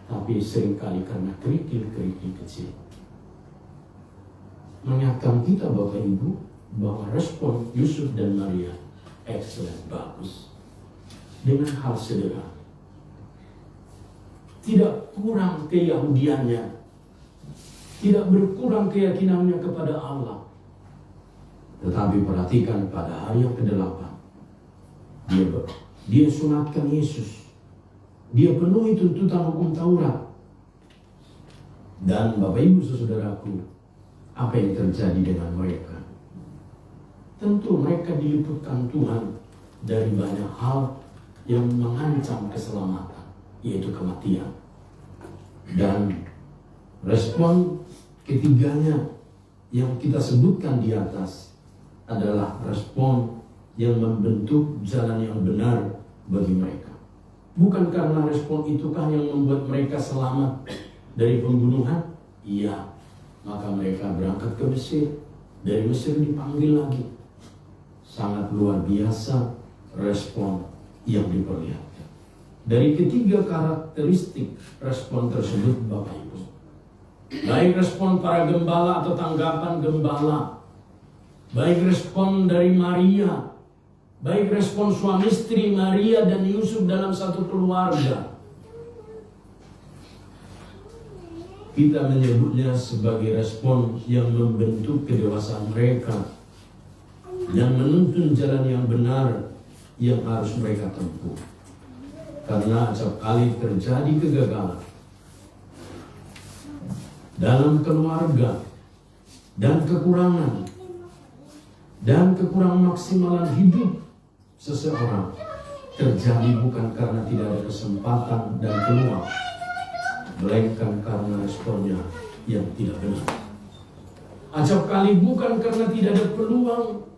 tapi seringkali karena kerikil-kerikil kecil. Mengingatkan kita Bapak Ibu bahwa respon Yusuf dan Maria excellent, bagus, dengan hal sederhana. Tidak kurang keyahudiannya, tidak berkurang keyakinannya kepada Allah. Tetapi perhatikan pada hari yang ke-8, dia sunatkan Yesus, dia penuhi tuntutan hukum Taurat. Dan Bapak Ibu saudaraku, apa yang terjadi dengan mereka? Tentu mereka diliputkan Tuhan dari banyak hal yang mengancam keselamatan, yaitu kematian. Dan respon ketiganya yang kita sebutkan di atas adalah respon yang membentuk jalan yang benar bagi mereka. Bukan karena respon itukah yang membuat mereka selamat dari pembunuhan? Iya, maka mereka berangkat ke Mesir. Dari Mesir dipanggil lagi. Sangat luar biasa respon yang diperlihatkan. Dari ketiga karakteristik respon tersebut, Bapak Ibu, baik respon para gembala atau tanggapan gembala, baik respon dari Maria, baik respon suami istri Maria dan Yusuf dalam satu keluarga, kita menyebutnya sebagai respon yang membentuk kedewasaan mereka dan menuntun jalan yang benar yang harus mereka tempuh. Karena acap kali terjadi kegagalan dalam keluarga dan kekurangan dan kekurang maksimalan hidup seseorang terjadi bukan karena tidak ada kesempatan dan peluang, melainkan karena responnya yang tidak benar. Acap kali bukan karena tidak ada peluang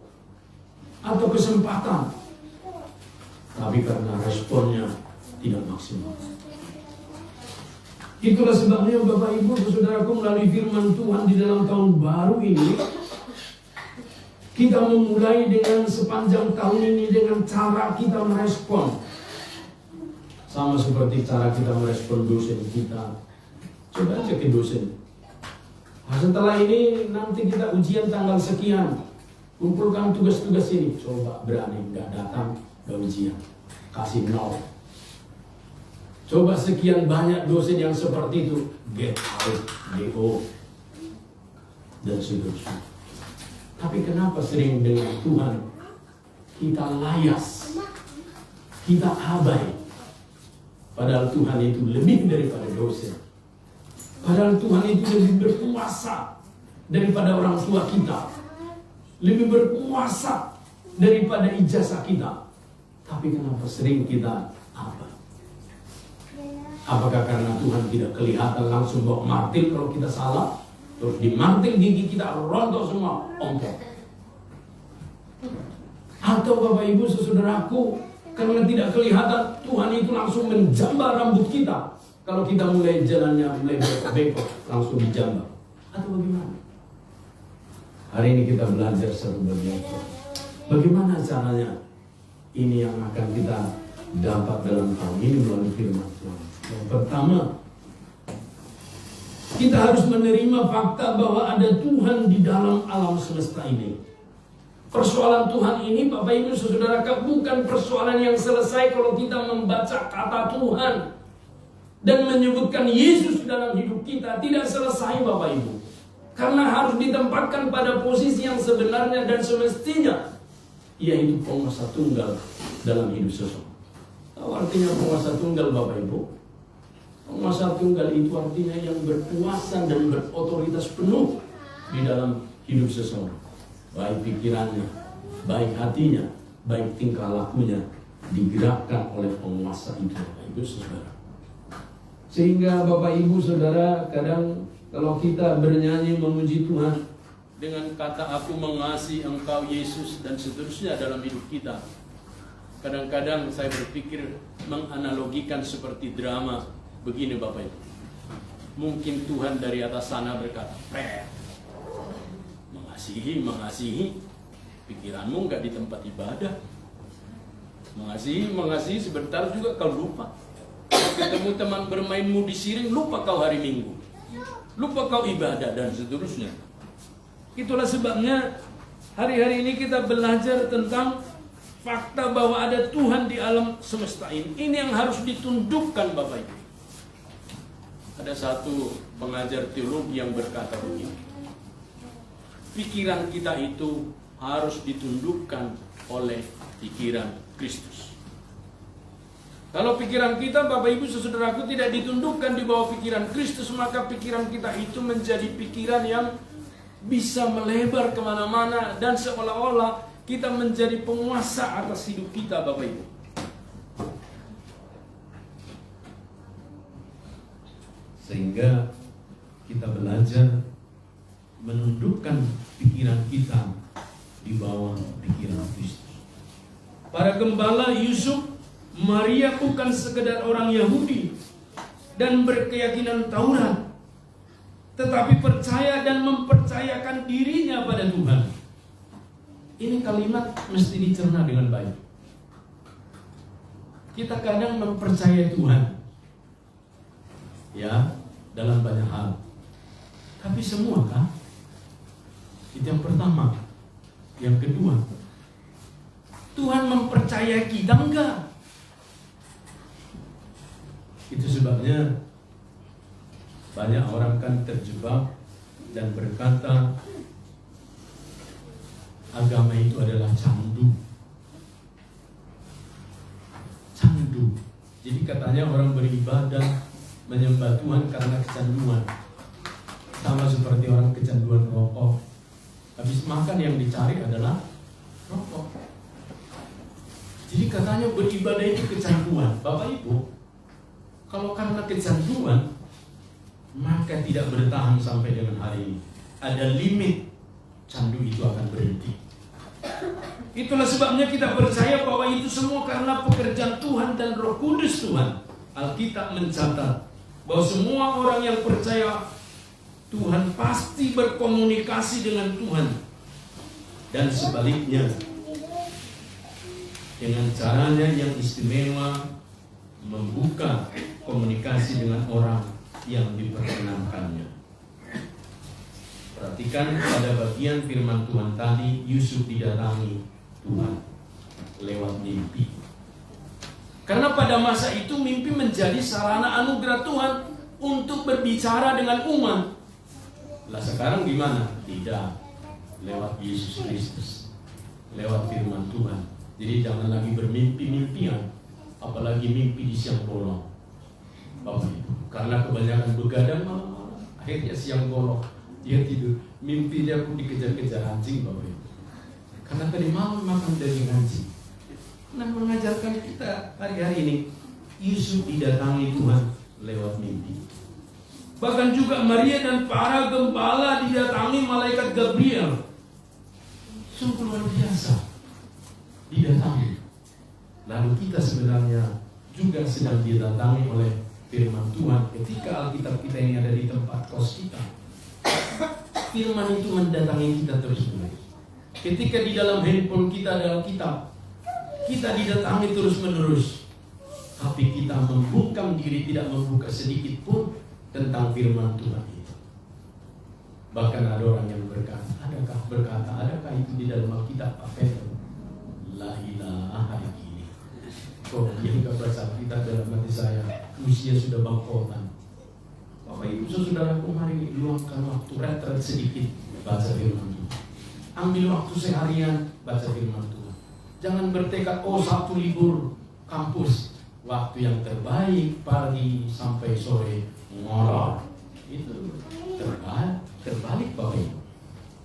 atau kesempatan, tapi karena responnya tidak maksimal. Itulah sebabnya Bapak Ibu Saudaraku, melalui firman Tuhan di dalam tahun baru ini, kita memulai dengan sepanjang tahun ini dengan cara kita merespon. Sama seperti cara kita merespon dosen kita. Coba aja ke dosen. Nah, setelah ini nanti kita ujian tanggal sekian. Kumpulkan tugas-tugas ini. Coba berani nggak datang ke ujian. Kasih 0. Coba sekian banyak dosen yang seperti itu. Get out, DO, dan seterusnya. Tapi kenapa sering dengan Tuhan kita layas, kita abai? Padahal Tuhan itu lebih daripada dosen. Padahal Tuhan itu lebih berkuasa daripada orang tua kita, lebih berkuasa daripada ijazah kita. Tapi kenapa sering kita abai? Apakah karena Tuhan tidak kelihatan langsung bawa martil kalau kita salah? Terus di martil gigi kita rontok semua, ongkek. Atau Bapak Ibu Saudaraku, karena tidak kelihatan, Tuhan itu langsung menjambak rambut kita. Kalau kita mulai jalannya mulai bengkok, langsung dijambak. Atau bagaimana? Hari ini kita belajar satu bagian. Bagaimana caranya? Ini yang akan kita dapat dalam tahun ini melalui firman Tuhan. Yang pertama, kita harus menerima fakta bahwa ada Tuhan di dalam alam semesta ini. Persoalan Tuhan ini, Bapak Ibu Saudara, bukan persoalan yang selesai kalau kita membaca kata Tuhan dan menyebutkan Yesus dalam hidup kita. Tidak selesai, Bapak Ibu. Karena harus ditempatkan pada posisi yang sebenarnya dan semestinya, yaitu penguasa tunggal dalam hidup seseorang. Tahu artinya penguasa tunggal, Bapak Ibu? Penguasa tunggal itu artinya yang berkuasa dan berotoritas penuh di dalam hidup seseorang. Baik pikirannya, baik hatinya, baik tingkah lakunya digerakkan oleh penguasa itu, Bapak Ibu Saudara. Sehingga Bapak Ibu Saudara, kadang kalau kita bernyanyi memuji Tuhan dengan kata aku mengasihi Engkau Yesus dan seterusnya dalam hidup kita, kadang-kadang saya berpikir menganalogikan seperti drama. Begini Bapak Ibu, mungkin Tuhan dari atas sana berkata, mengasihi, pikiranmu nggak di tempat ibadah. Mengasihi, sebentar juga kau lupa. Ketemu teman bermainmu di siring, lupa kau hari Minggu. Lupa kau ibadah dan seterusnya. Itulah sebabnya hari-hari ini kita belajar tentang fakta bahwa ada Tuhan di alam semesta ini. Ini yang harus ditundukkan Bapak Ibu. Ada satu pengajar teologi yang berkata begini, pikiran kita itu harus ditundukkan oleh pikiran Kristus. Kalau pikiran kita, Bapak Ibu Saudaraku, tidak ditundukkan di bawah pikiran Kristus, maka pikiran kita itu menjadi pikiran yang bisa melebar kemana-mana, dan seolah-olah kita menjadi penguasa atas hidup kita, Bapak Ibu. Sehingga kita belajar menundukkan pikiran kita di bawah pikiran Kristus. Para gembala Yusuf, Maria bukan sekedar orang Yahudi dan berkeyakinan Taurat, tetapi percaya dan mempercayakan dirinya pada Tuhan. Ini kalimat mesti dicerna dengan baik. Kita kadang mempercayai Tuhan, ya, dalam banyak hal. Tapi semua kan? Itu yang pertama. Yang kedua, Tuhan mempercayai kita enggak? Itu sebabnya banyak orang kan terjebak dan berkata agama itu adalah candu. Candu. Jadi katanya orang beribadah menyembah Tuhan karena kecanduan. Sama seperti orang kecanduan rokok. Habis makan yang dicari adalah rokok. Jadi katanya beribadah itu kecanduan. Bapak Ibu, kalau karena kecanduan, maka tidak bertahan sampai dengan hari ini. Ada limit, candu itu akan berhenti. Itulah sebabnya kita percaya bahwa itu semua karena pekerjaan Tuhan dan Roh Kudus Tuhan. Alkitab mencatat bahwa semua orang yang percaya Tuhan pasti berkomunikasi dengan Tuhan. Dan sebaliknya, dengan caranya yang istimewa, membuka komunikasi dengan orang yang diperkenankannya. Perhatikan pada bagian firman Tuhan tadi, Yusuf didatangi Tuhan lewat mimpi. Karena pada masa itu mimpi menjadi sarana anugerah Tuhan untuk berbicara dengan umat. Lah sekarang gimana? Tidak, lewat Yesus Kristus, lewat firman Tuhan. Jadi jangan lagi bermimpi-mimpian, apalagi mimpi di siang bolong, Bapak Ibu. Karena kebanyakan begadang malam-malam, akhirnya siang bolong dia tidur, mimpi dia pun dikejar-kejar anjing, Bapak Ibu. Karena tadi malam makan daging anjing. Nah, mengajarkan kita hari-hari ini, Yusuf didatangi Tuhan lewat mimpi. Bahkan juga Maria dan para gembala didatangi malaikat Gabriel. Sungguh luar biasa, didatangi. Lalu kita sebenarnya juga sedang didatangi oleh firman Tuhan. Ketika Alkitab kita ini ada di tempat kos kita, firman itu mendatangi kita terus-menerus. Ketika di dalam handphone kita ada Alkitab, kita didatangi terus-menerus. Tapi kita membungkam diri, tidak membuka sedikit pun tentang firman Tuhan itu. Bahkan ada orang yang berkata, adakah itu di dalam Alkitab? Apa itu? La ilaha illallah. Kok dia enggak baca Alkitab dalam hati saya? Usia sudah bangkotan. Bapak Ibu saudaraku, mari luangkan waktu retret sedikit baca firman Tuhan. Ambil waktu seharian baca firman Tuhan. Jangan bertekad, Sabtu libur kampus, waktu yang terbaik pagi sampai sore ngolor. Itu terbalik Bapak Ibu.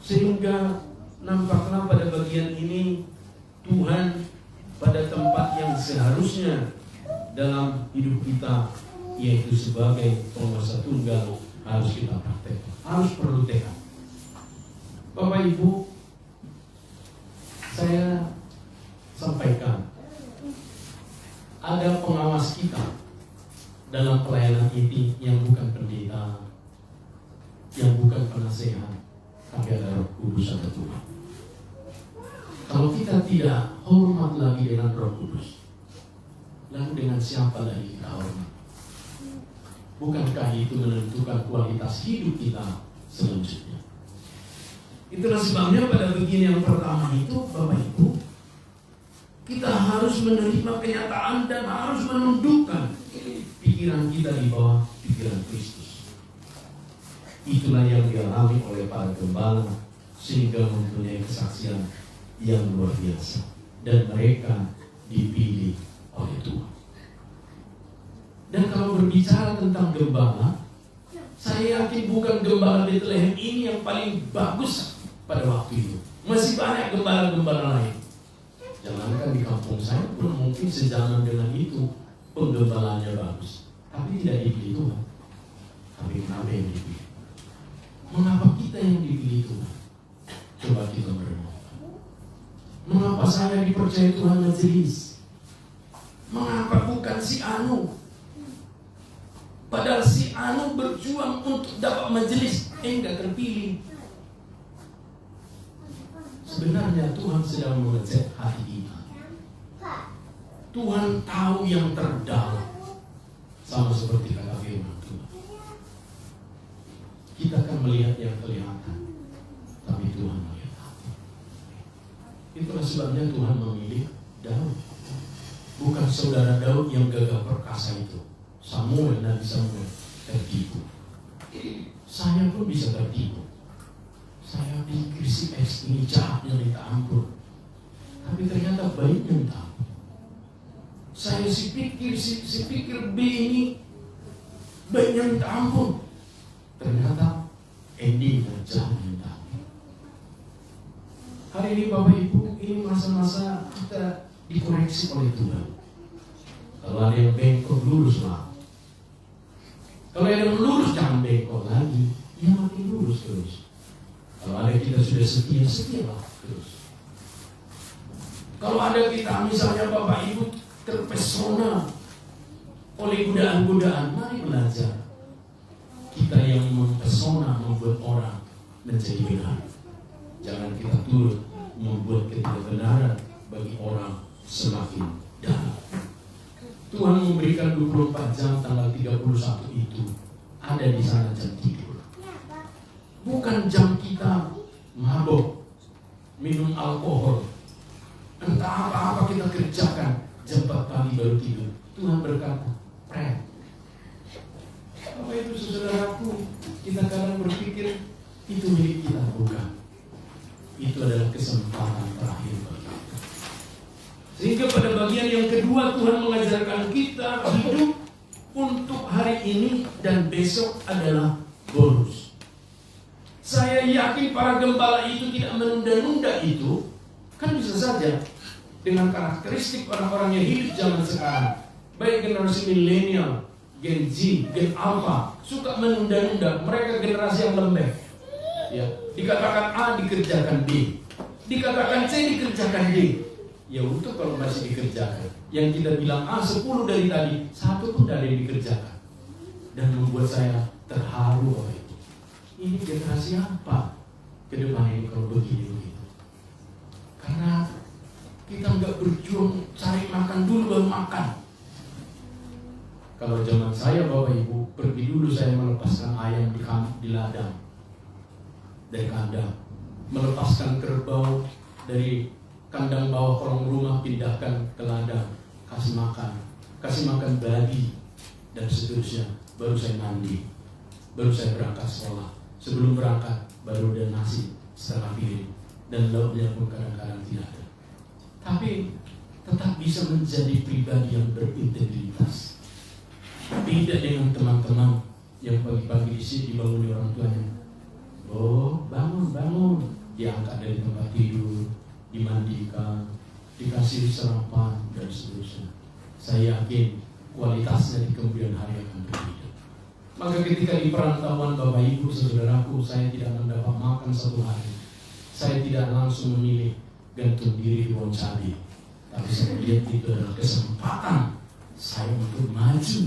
Sehingga nampaklah pada bagian ini Tuhan pada tempat yang seharusnya dalam hidup kita, yaitu sebagai penguasa tunggal, harus kita praktekkan, harus perlu tekad. Bapak Ibu, saya sampaikan, ada pengawas kita dalam pelayanan ini yang bukan pendeta, yang bukan penasehat, tapi ada Roh Kudus, ada Tuhan. Kalau kita tidak hormat lagi dengan Roh Kudus, lalu dengan siapa lagi kita hormat? Bukankah itu menentukan kualitas hidup kita selanjutnya? Itulah sebabnya pada bagian yang pertama itu, Bapak Ibu, kita harus menerima kenyataan dan harus menundukkan pikiran kita di bawah pikiran Kristus. Itulah yang dialami oleh para gembala, sehingga mempunyai kesaksian yang luar biasa, dan mereka dipilih oleh Tuhan. Dan kalau berbicara tentang gembala, Saya yakin bukan gembala Bethlehem ini yang paling bagus pada waktu itu. Masih banyak gembala-gembala lain. Jangankan di kampung saya pun mungkin sejaman dengan itu penggembalanya bagus. Tapi tidak dipilih Tuhan. Tapi kenapa yang dipilih? Mengapa kita yang dipilih Tuhan? Coba kita merenung. Mengapa saya dipercaya Tuhan majelis? Mengapa bukan si Anu? Padahal si Anu berjuang untuk dapat majelis, enggak terpilih. Sebenarnya Tuhan sedang mengecek hati kita. Tuhan tahu yang terdalam. Sama seperti kata firman Tuhan. Kita akan melihat yang kelihatan, tapi Tuhan melihat hati. Itulah sebabnya Tuhan memilih Daud. Bukan saudara Daud yang gagah perkasa itu. Samuel, Nabi Samuel tertipu. Saya pun bisa tertipu. Saya pikir si X ini jahatnya minta ampun, tapi ternyata baiknya minta ampun. Saya pikir B ini baiknya minta ampun, ternyata endingnya jahat minta ampun. Hari ini Bapak Ibu, ini masa-masa kita dikoreksi oleh Tuhan. Kalau ada yang bengkok, luruslah. Kalau ada yang lurus, jangan bengkok lagi. Ya makin lurus terus. Kalau ada kita sudah setia, setialah terus. Kalau ada kita misalnya Bapak Ibu terpesona oleh godaan-godaan, mari belajar. Kita yang mempesona membuat orang menjadi benar. Jangan kita turut membuat ketidakbenaran bagi orang semakin dalam. Tuhan memberikan 24 jam tanggal 31 itu ada di sana jam tidur. Bukan jam kita mabok, minum alkohol, entah apa-apa kita kerjakan, jam 4 pagi baru tidur. Tuhan berkata, pray. Apa itu saudaraku? Kita kadang berpikir itu milik kita, bukan. Itu adalah kesempatan terakhir bagi kita. Sehingga pada bagian yang kedua Tuhan mengajarkan kita hidup untuk hari ini dan besok adalah bonus. Saya yakin para gembala itu tidak menunda-nunda itu. Kan bisa saja dengan karakteristik orang-orang yang hidup zaman sekarang, baik generasi milenial, Gen Z, Gen Alpha, suka menunda-nunda. Mereka generasi yang lembek. Ya, dikatakan A dikerjakan B, dikatakan C dikerjakan D. Ya untuk kalau masih dikerjakan. Yang kita bilang A 10 dari tadi, 1 pun dari yang dikerjakan. Dan membuat saya terharu oleh itu. Ini generasi apa ke depan ini kalau begini begitu? Karena kita nggak berjuang cari makan dulu baru makan. Kalau zaman saya Bapak Ibu, pergi dulu saya melepaskan ayam di ladang dari kandang, melepaskan kerbau dari kandang bawah kolong rumah, pindahkan ke ladang, kasih makan babi dan seterusnya. Baru saya mandi, baru saya berangkat sekolah. Sebelum berangkat baru ada nasi setengah piring dan lauknya pun kadang-kadang tidak ada. Tapi tetap bisa menjadi pribadi yang berintegritas. Tidak dengan teman-teman yang pagi-pagi di sini dibangun orang tuanya. Oh, bangun, diangkat dari tempat tidur, dimandikan, dikasih sarapan dan seterusnya. Saya yakin kualitasnya di kemudian hari akan berbeda. Maka ketika di perantauan Bapak Ibu saudaraku, saya tidak mendapat makan satu hari. Saya tidak langsung memilih gantung diri di Woncabi. Tapi saya lihat itu adalah kesempatan saya untuk maju,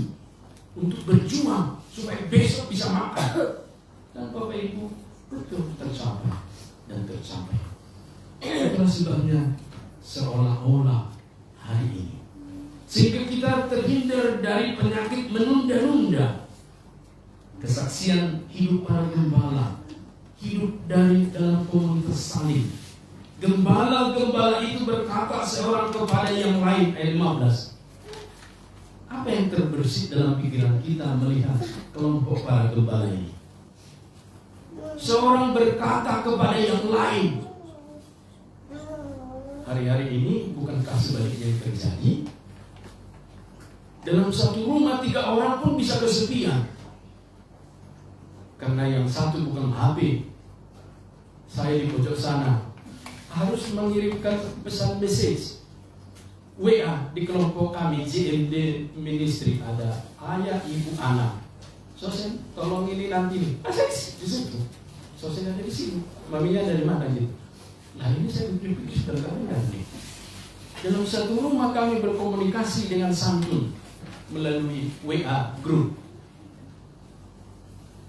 untuk berjuang supaya besok bisa makan. Dan Bapak Ibu betul tercapai dan tercapai. Itulah sebabnya seolah-olah hari ini, sehingga kita terhindar dari penyakit menunda-nunda. Kesaksian hidup para gembala, hidup dari dalam komunitas salib. Gembala-gembala itu berkata seorang kepada yang lain, ayat 15. Apa yang terbersit dalam pikiran kita melihat kelompok para gembala ini? Seorang berkata kepada yang lain. Hari-hari ini bukankah sebaliknya yang terjadi? Dalam satu rumah 3 orang pun bisa kesepian. Karena yang satu bukan HP, saya di pojok sana harus mengirimkan pesan message WA di kelompok kami JMD Ministry, ada ayah, ibu, anak. Sosen, tolong ini nanti nih. Saya di situ. Sosen ada di sini. Maminya dari mana gitu? Nah ini saya berpikir sudah nih. Dalam satu rumah kami berkomunikasi dengan santun melalui WA group.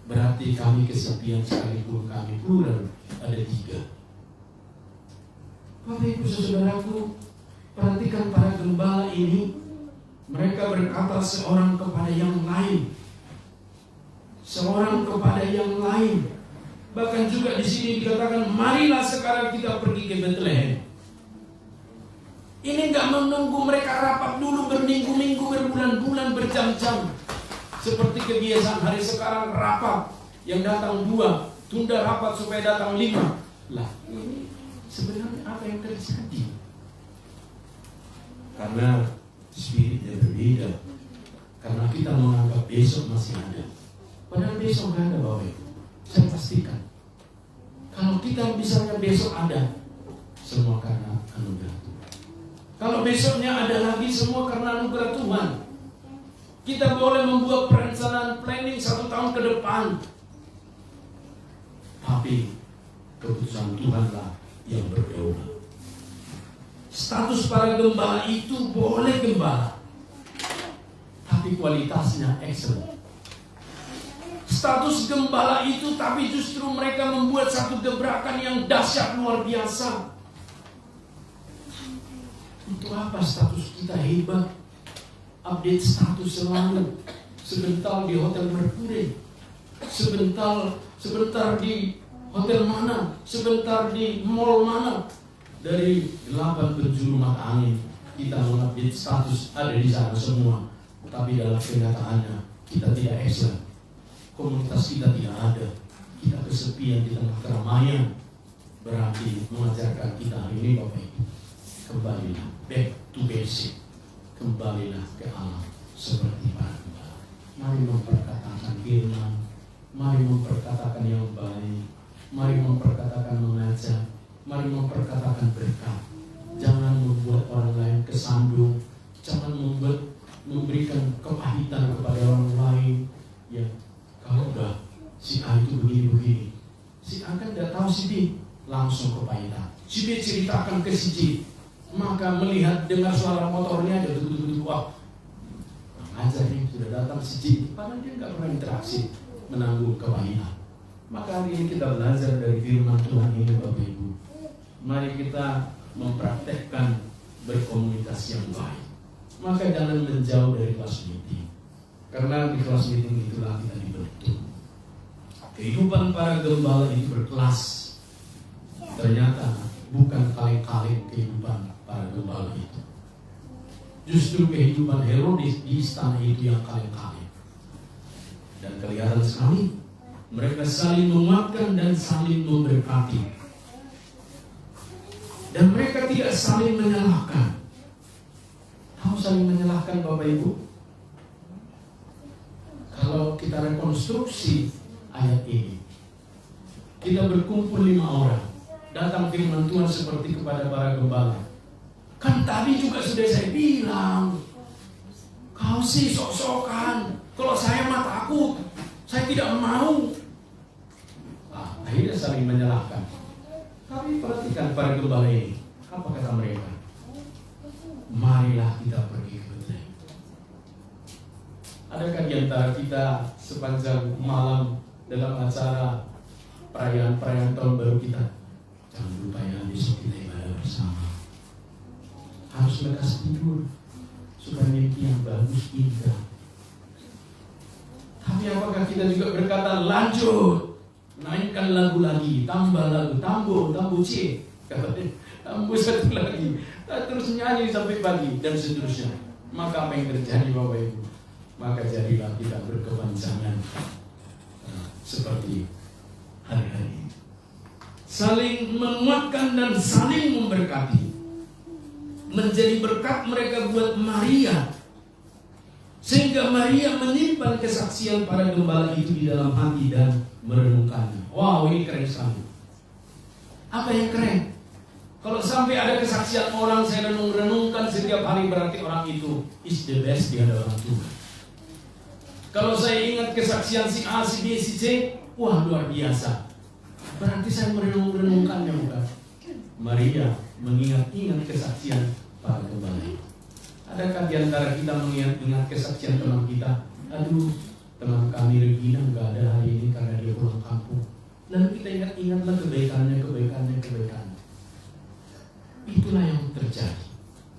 Berarti kami kesepian sekalipun kami plural, ada 3. Bapak Ibu Saudaraku, perhatikan para gembala ini, mereka berkata seorang kepada yang lain, seorang kepada yang lain. Bahkan juga di sini dikatakan, marilah sekarang kita pergi ke Bethlehem. Ini nggak menunggu mereka rapat dulu berminggu-minggu, berbulan-bulan, berjam-jam. Seperti kebiasaan hari sekarang rapat, yang datang 2, tunda rapat supaya datang 5. Lah, ini sebenarnya apa yang terjadi? Karena spiritnya berbeda. Karena kita menganggap besok masih ada. Padahal besok nggak ada, Bapak Ibu. Saya pastikan. Kalau kita misalnya besok ada, semua karena anugerah Tuhan. Kalau besoknya ada lagi, semua karena anugerah Tuhan. Kita boleh membuat perencanaan planning 1 tahun ke depan. Tapi keputusan Tuhanlah yang berdaulat. Status para gembala itu boleh gembala, tapi kualitasnya excellent. Status gembala itu, tapi justru mereka membuat satu gebrakan yang dahsyat luar biasa. Untuk apa status kita hebat? Update status selalu. Sebentar di hotel Mercury, sebentar di hotel mana, sebentar di mall mana. Dari 8 penjuru mata angin kita mengupdate status ada di sana semua. Tapi dalam kenyataannya kita tidak excellent. Komunitas kita tidak ada. Kita kesepian di tengah keramaian. Berarti mengajarkan kita hari ini, Bapak Ibu, kembalilah back to basic. Kembalilah ke alam seperti para gembala. Mari memperkatakan firman, mari memperkatakan yang baik, mari memperkatakan mengajar, mari memperkatakan berkat. Jangan membuat orang lain kesandung, jangan memberikan kepahitan kepada orang lain. Ya, kalau udah si A itu begini-begini, si A kan tidak tahu si B, langsung kepahitan. Si B ceritakan ke si J, maka melihat dengar suara motornya aja betul-betul, wah, ajar nih sudah datang si J, padahal dia nggak pernah interaksi, menanggung kepahitan. Maka hari ini kita belajar dari firman Tuhan ini, Bapak Ibu. Mari kita mempraktekkan berkomunitas yang baik. Maka jangan menjauh dari kelas meeting, karena di kelas meeting itulah kita dibentuk. Kehidupan para gembala itu berkelas. Ternyata bukan kaleng-kaleng kehidupan para gembala itu. Justru kehidupan Herodes di istana itu yang kaleng-kaleng. Dan kelihatan sekali mereka saling menguatkan dan saling memberkati. Dan mereka tidak saling menyalahkan. Tahu saling menyalahkan, Bapak Ibu? Kalau kita rekonstruksi ayat ini, kita berkumpul 5 orang. Datang firman Tuhan seperti kepada para gembala. Kan tadi juga sudah saya bilang, kau sih sok-sokan. Kalau saya mah takut, saya tidak mau. Akhirnya saling menyalahkan. Tapi perhatikan para gembala ini, apa kata mereka? Marilah kita pergi ke Bethlehem. Adakah di antara kita sepanjang malam dalam acara perayaan tahun baru kita, jangan lupa ya besok kita ibadah bersama. Harus lekas tidur supaya mimpi yang bagus indah. Tapi apakah kita juga berkata lanjut? Naikkan lagu lagi, tambah lagu, tambo C, tambo satu lagi, terus nyanyi sampai pagi dan seterusnya. Maka apa yang terjadi, Bapak Ibu? Maka jadilah kita berkepanjangan seperti hari-hari ini. Saling menguatkan dan saling memberkati. Menjadi berkat mereka buat Maria, sehingga Maria menyimpan kesaksian para gembala itu di dalam hati dan merenungkannya. Wow, ini keren sekali. Apa yang keren? Kalau sampai ada kesaksian orang saya renungkan setiap hari, berarti orang itu is the best di hadapan Tuhan. Kalau saya ingat kesaksian si A, si B, si C, wah luar biasa. Berarti saya merenungkannya bukan? Maria mengingat-ingat kesaksian para kembali. Adakah di antara kita mengingat kesaksian teman kita? Aduh, teman kami Regina nggak ada hari ini karena dia pulang kampung. Lalu kita ingat-ingatlah kebaikannya. Itulah yang terjadi.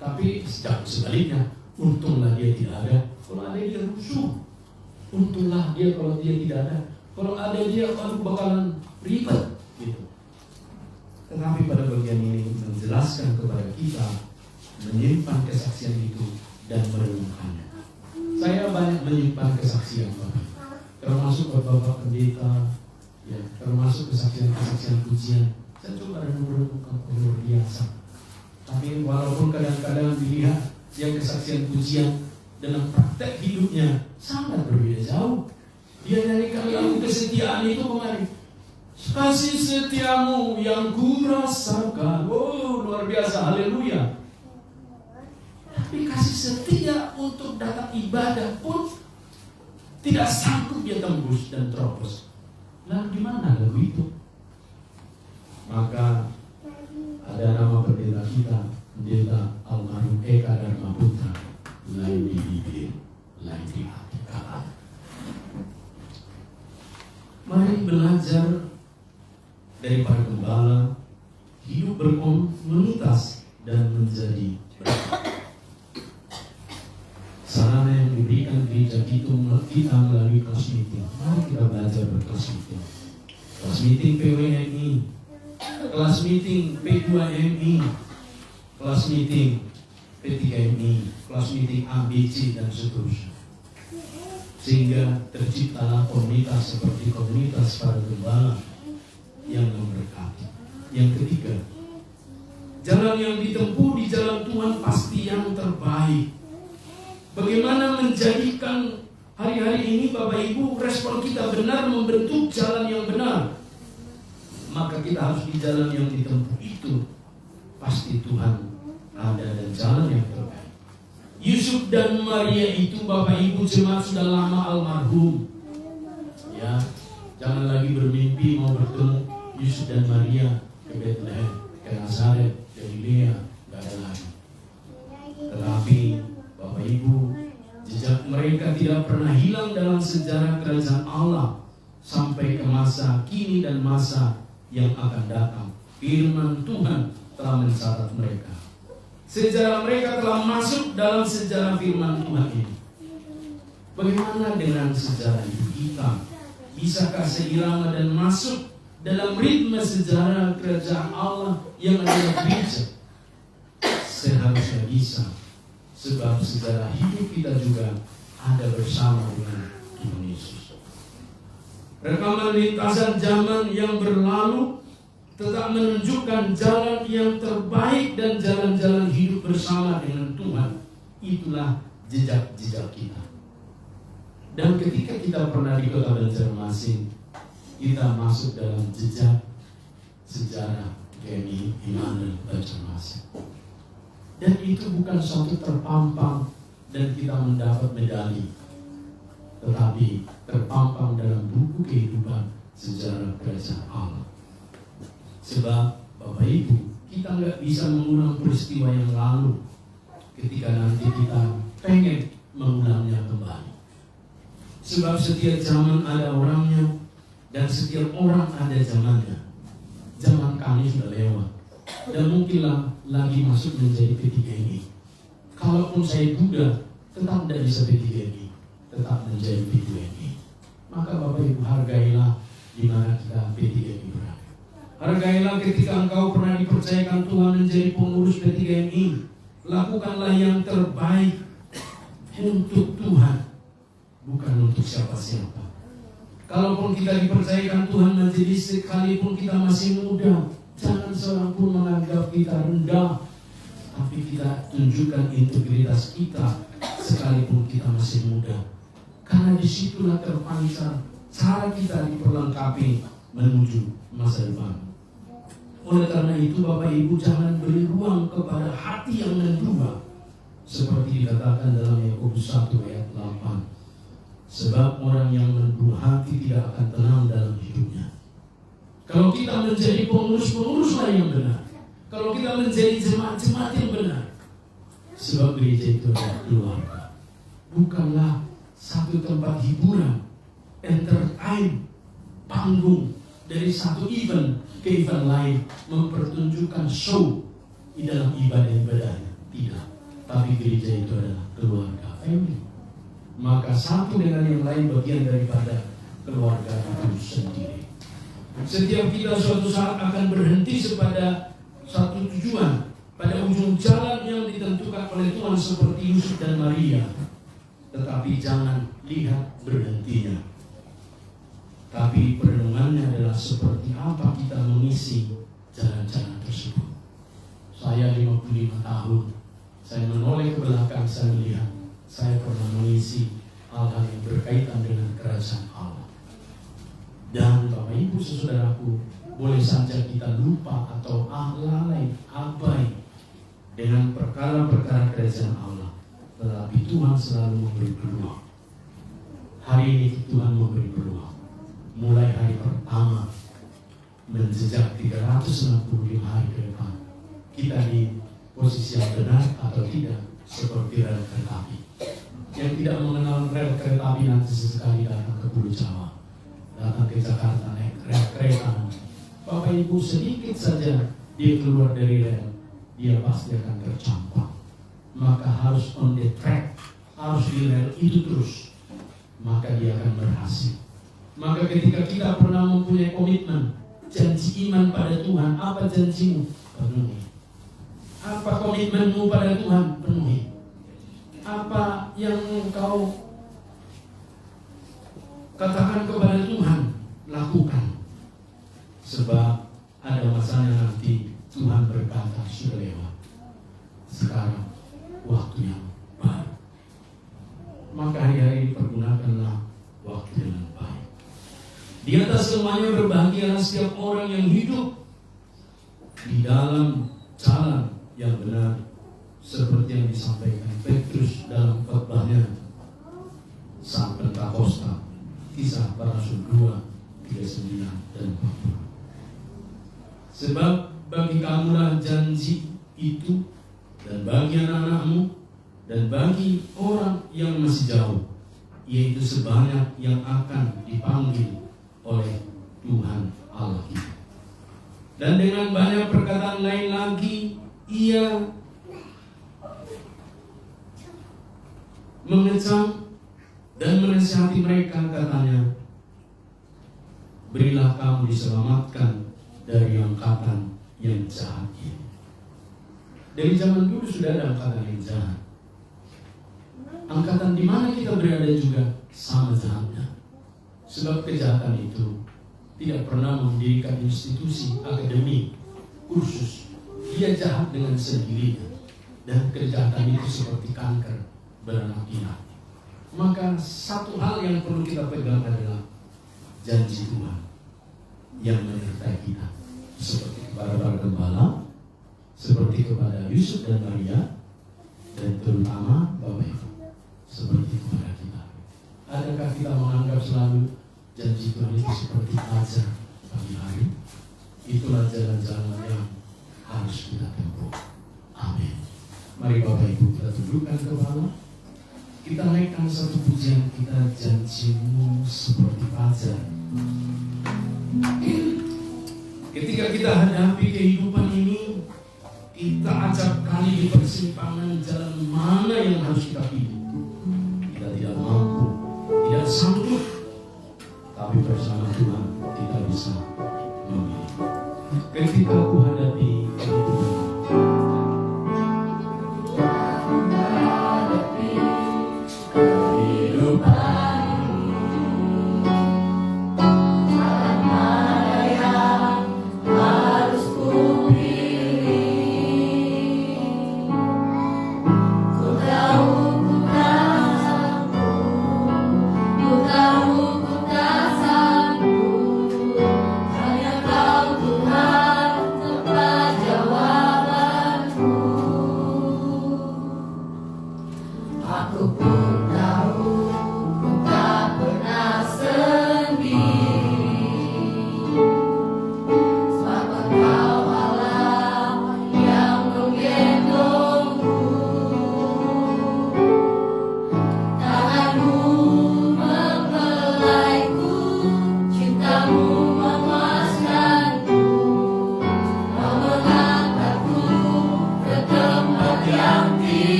Tapi sebaliknya, untunglah dia tidak ada. Kalau ada dia rusuh. Untunglah dia kalau dia tidak ada. Kalau ada dia bakalan ribet gitu. Tetapi pada bagian ini menjelaskan kepada kita menyimpan kesaksian itu dan merenungkannya. Saya banyak menyimpan kesaksian Bapak, termasuk Bapak Pendeta, ya, termasuk kesaksian pujian. Saya coba renungkan luar biasa. Tapi walaupun kadang-kadang dilihat yang kesaksian pujian dalam praktek hidupnya sangat berbeda jauh. Dia nyanyikan lagu kesetiaan itu kemarin. Kasih setiamu yang ku rasakan. Oh, luar biasa, haleluya. Tapi kasih setia untuk datang ibadah pun tidak sanggup dia tembus dan terobos. Lalu di mana lagu itu? Maka ada nama pendeta kita, pendeta almarhum Eka Dharma Putra, lain di bibir, lain di hati kalah. Mari belajar dari para gembala, hidup berkomunitas dan menjadi berkat. Sarana yang diberikan gereja kita melalui kelas meeting. Mari kita belajar berkelas meeting. Kelas meeting PWMI, kelas meeting P2MI, kelas meeting P3MI, kelas meeting ABC dan seterusnya. Sehingga terciptalah komunitas seperti komunitas para gembala yang memberkati. Yang ketiga, jalan yang ditempuh di jalan Tuhan pasti yang terbaik. Bagaimana menjadikan hari-hari ini Bapak Ibu respon kita benar membentuk jalan yang benar? Maka kita harus di jalan yang ditempuh itu pasti Tuhan ada dan jalan yang terbaik. Yusuf dan Maria itu Bapak Ibu jemaat sudah lama almarhum. Ya, jangan lagi bermimpi mau bertemu Yusuf dan Maria ke Bethlehem, ke Nazaret, Galilea, tidak ada lagi. Tetapi Bapak Ibu, jejak mereka tidak pernah hilang dalam sejarah kerajaan Allah sampai ke masa kini dan masa yang akan datang. Firman Tuhan telah mencatat mereka. Sejarah mereka telah masuk dalam sejarah firman Tuhan ini. Bagaimana dengan sejarah hidup kita? Bisakah seirama dan masuk dalam ritme sejarah kerajaan Allah yang adalah gereja? Seharusnya bisa. Sebab sejarah hidup kita juga ada bersama dengan Tuhan Yesus. Rekaman lintasan zaman yang berlalu tetap menunjukkan jalan yang terbaik dan jalan-jalan hidup bersama dengan Tuhan. Itulah jejak-jejak kita. Dan ketika kita pernah di kota Banjarmasin, kita masuk dalam jejak sejarah GMI Immanuel Banjarmasin. Dan itu bukan suatu terpampang dan kita mendapat medali, tetapi terpampang dalam buku kehidupan sejarah kerajaan Allah. Sebab Bapak Ibu, kita nggak bisa mengulang peristiwa yang lalu ketika nanti kita pengen mengulangnya kembali. Sebab setiap zaman ada orangnya dan setiap orang ada zamannya. Zaman kami sudah lewat dan mungkinlah lagi masuk menjadi P3MI. Kalaupun saya duga tetap tidak bisa P3MI, tetap menjadi P2MI. Maka Bapak Ibu hargailah di mana kita P3MI berada. Hargailah ketika engkau pernah dipercayakan Tuhan menjadi pengurus P3MI. Lakukanlah yang terbaik untuk Tuhan, bukan untuk siapa-siapa. Kalaupun kita dipercayakan Tuhan menjadi sekalipun kita masih muda, jangan seorang pun menganggap kita rendah, tapi kita tunjukkan integritas kita sekalipun kita masih muda. Karena disitulah terpancar cara kita diperlengkapi menuju masa depan. Oleh karena itu Bapak Ibu jangan beri ruang kepada hati yang mendua, seperti dikatakan dalam Yakobus 1 ayat 8. Sebab orang yang mendua hati tidak akan tenang dalam hidupnya. Kalau kita menjadi pengurus-penguruslah yang benar, kalau kita menjadi jemaat-jemaat yang benar. Sebab gereja itu adalah keluarga, bukanlah satu tempat hiburan, entertain, panggung dari satu event ke event lain, mempertunjukkan show di dalam ibadah-ibadahnya. Tidak, tapi gereja itu adalah keluarga, family. Maka satu dengan yang lain bagian daripada keluarga itu sendiri. Setiap kita suatu saat akan berhenti pada satu tujuan, pada ujung jalan yang ditentukan oleh Tuhan seperti Yusuf dan Maria. Tetapi jangan lihat berhentinya. Tapi perenungannya adalah seperti apa kita mengisi jalan-jalan tersebut. Saya 55 tahun, saya menoleh ke belakang, saya melihat saya pernah mengisi hal-hal yang berkaitan dengan kerajaan Allah. Dan Bapak Ibu saudaraku, boleh saja kita lupa atau lalai, abai dengan perkara-perkara kerajaan Allah. Tetapi Tuhan selalu memberi peluang. Hari ini Tuhan memberi peluang. Mulai hari pertama menjejak 365 hari ke depan, kita di posisi yang benar atau tidak, seperti rel kereta api. Yang tidak mengenal rel kereta api nanti sesekali datang ke Pulau Jawa, datang ke Jakarta naik rel kereta. Bapak Ibu sedikit saja dia keluar dari rel, dia pasti akan tercampak. Maka harus on the track, harus di rel itu terus, maka dia akan berhasil. Maka ketika kita pernah mempunyai komitmen, janji iman pada Tuhan, apa janjimu? Penuhi. Apa komitmenmu pada Tuhan? Penuhi. Apa yang engkau katakan kepada Tuhan? Lakukan. Sebab ada masanya nanti Tuhan berkata, sudah lewat. Sekarang waktu yang baru. Maka hari-hari pergunakanlah waktu dengan baik. Di atas semuanya berbahagialah setiap orang yang hidup di dalam jalan yang benar, seperti yang disampaikan Petrus dalam khotbahnya saat Pentakosta, Kisah Para Rasul 2, 39 dan 40. Sebab bagi kamulah janji itu, dan bagi anak-anakmu, dan bagi orang yang masih jauh, yaitu sebanyak yang akan dipanggil oleh Tuhan Allah kita. Dan dengan banyak perkataan lain lagi, ia mengecam dan menasihati mereka, katanya, berilah kamu diselamatkan dari angkatan yang jahat ini. Dari zaman dulu sudah ada angkatan yang jahat. Angkatan di mana kita berada juga sama jahatnya. Sebab kejahatan itu tidak pernah mendirikan institusi, akademi, kursus. Dia jahat dengan sendirinya. Dan kejahatan itu seperti kanker beranak-pinak. Maka satu hal yang perlu kita pegang adalah janji Tuhan yang menyertai kita. Seperti kepada para gembala, seperti kepada Yusuf dan Maria, dan terutama Bapak Ibu, seperti kepada kita. Adakah kita menganggap selalu janji Tuhan itu seperti ajar pagi hari? Itulah jalan-jalan yang harus kita tempuh. Amin. Mari Bapak Ibu kita tundukkan kepala. Kita naikkan satu pujian kita, janjimu seperti fajar. Ketika kita hadapi kehidupan ini, kita acap kali di persimpangan jalan mana yang harus kita pilih. Kita tidak mampu, tidak sanggup, tapi bersama Tuhan kita bisa memilih. Ketika aku hadapi kehidupan, Ku tahu ku tak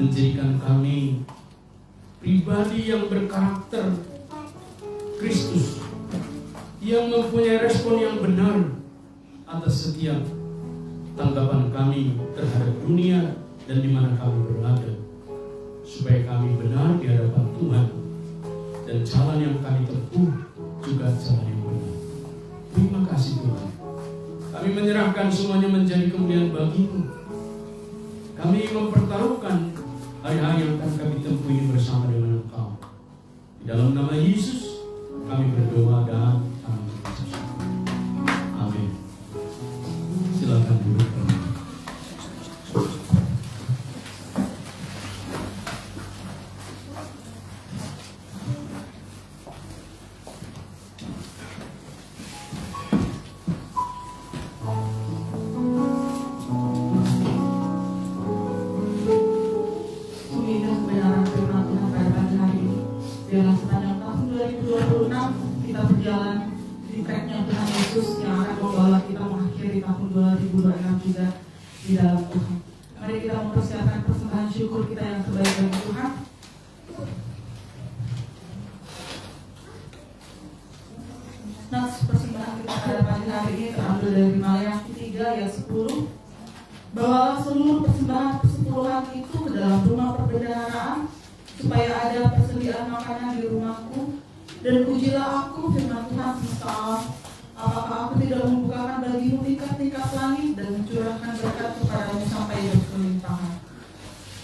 Menjadikan kami pribadi yang berkarakter Kristus, yang mempunyai respon yang benar atas setiap tanggapan kami terhadap dunia dan di mana kami berada, supaya kami benar di hadapan Tuhan dan jalan yang kami tempuh juga jalan yang benar. Terima kasih Tuhan. Kami menyerahkan semuanya menjadi kemuliaan bagi-Mu. Kami mempertaruhkan hari-hari yang akan kami tempuh ini bersama dengan Engkau. Di dalam nama Yesus kami berdoa dan kami bersyukur. Amin. Silakan duduk.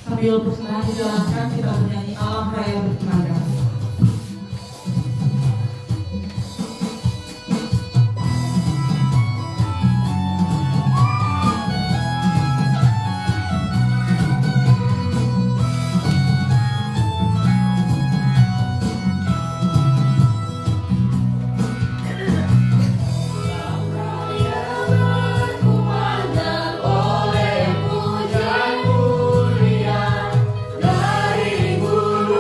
Sambil persembahan dijalankan, kita bernyanyi Alam Raya Berkumandang. Dari gunung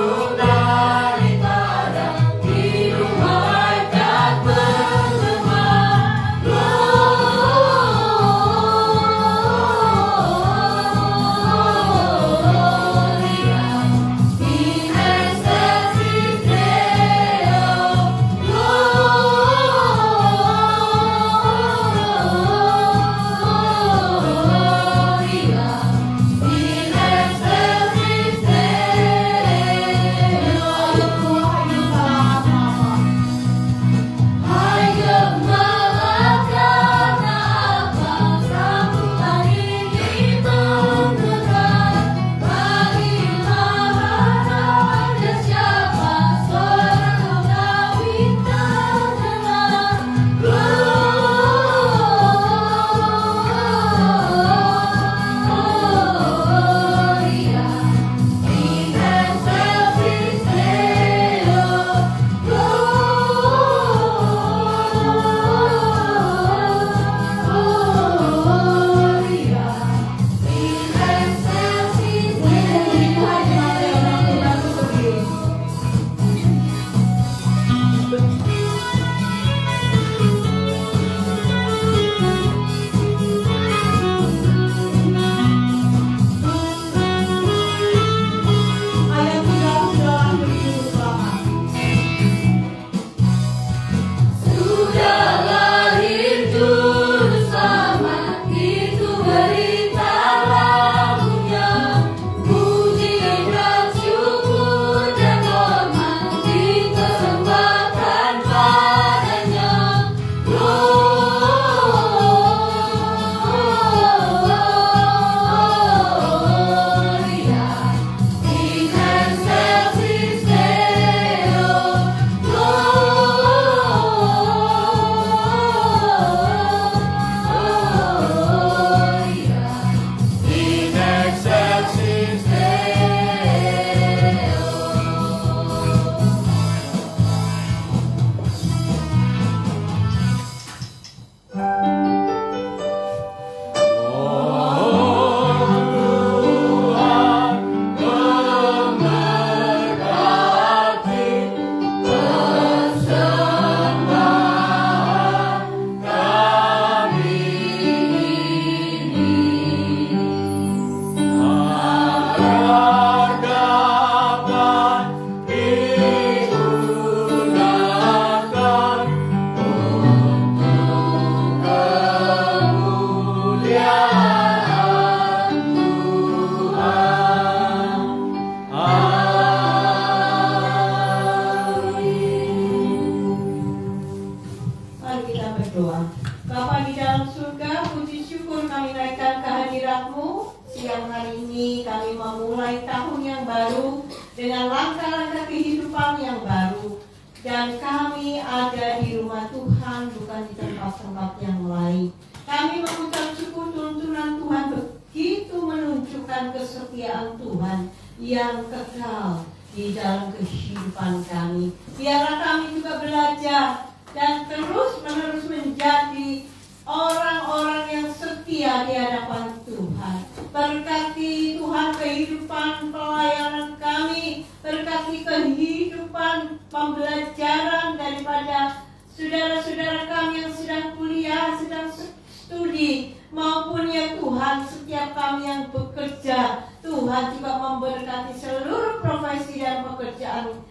dengan langkah-langkah kehidupan yang baru. Dan kami ada di rumah Tuhan, bukan di tempat-tempat yang lain. Kami mengucap syukur tuntunan Tuhan begitu menunjukkan kesetiaan Tuhan yang kekal di dalam kehidupan kami. Biarlah kami juga belajar dan terus-menerus menjadi orang-orang yang setia di hadapan Tuhan. Berkati Tuhan kehidupan pelayanan kami, berkati kehidupan pembelajaran daripada saudara-saudara kami yang sedang kuliah, sedang studi, maupun ya Tuhan setiap kami yang bekerja. Tuhan juga memberkati seluruh profesi dan pekerjaan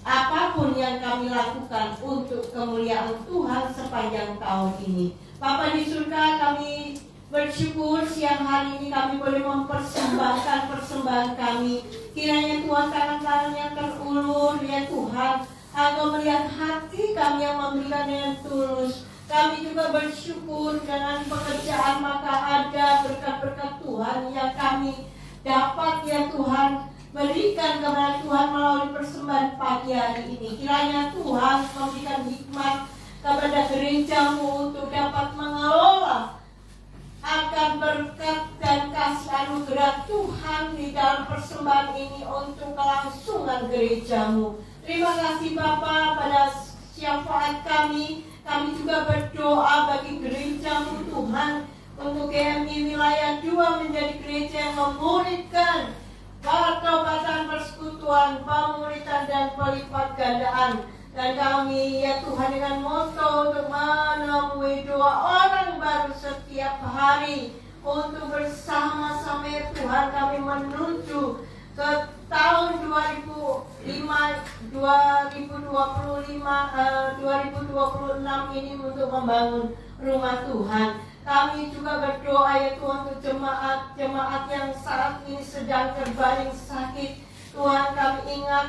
apapun yang kami lakukan untuk kemuliaan Tuhan sepanjang tahun ini. Bapa di surga, kami bersyukur siang hari ini kami boleh mempersembahkan persembahan kami. Kiranya Tuhan tangan-tangan yang terulur ya Tuhan, Engkau melihat hati kami yang memberikan dengan tulus. Kami juga bersyukur dengan pekerjaan maka ada berkat-berkat Tuhan yang kami dapat ya Tuhan berikan kepada Tuhan melalui persembahan pagi hari ini. Kiranya Tuhan memberikan hikmat kepada gerejamu untuk dapat mengelola akan berkat dan kasih anugerah Tuhan di dalam persembahan ini untuk kelangsungan gerejamu. Terima kasih Bapa pada syafaat kami. Kami juga berdoa bagi gerejamu Tuhan, untuk GMI wilayah 2 menjadi gereja yang memuridkan pertobatan, persekutuan, pemuridan dan pelipat gandaan. Dan kami ya Tuhan dengan moto untuk menemui 2 orang baru setiap hari, untuk bersama-sama ya Tuhan kami menuju ke tahun 2026 ini untuk membangun rumah Tuhan. Kami juga berdoa ya Tuhan untuk jemaat yang saat ini sedang terbaring sakit. Tuhan, kami ingat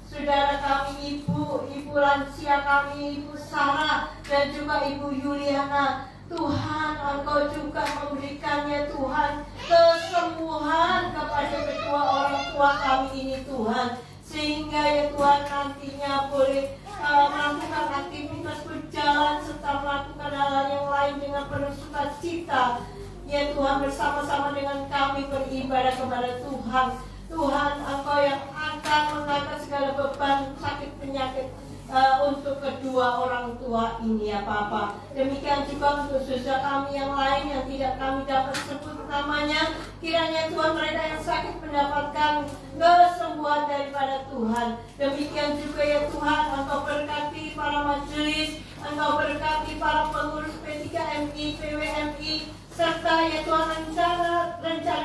saudara kami, ibu lansia kami, Ibu Sarah dan juga Ibu Yuliana. Tuhan, Engkau juga memberikannya Tuhan kesembuhan kepada kedua orang tua kami ini Tuhan, sehingga ya Tuhan nantinya boleh melakukan aktivitas berjalan serta melakukan hal yang lain dengan penuh sukacita. Ya Tuhan, bersama-sama dengan kami beribadah kepada Tuhan. Tuhan, Engkau yang akan mengangkat segala beban sakit penyakit untuk kedua orang tua ini ya Papa. Demikian juga untuk saudara kami yang lain yang tidak kami dapat sebut namanya. Kiranya Tuhan, mereka yang sakit mendapatkan kesembuhan daripada Tuhan. Demikian juga ya Tuhan, Engkau berkati para majelis, Engkau berkati para pengurus P3MI, PWMI, serta ya Tuhan rencana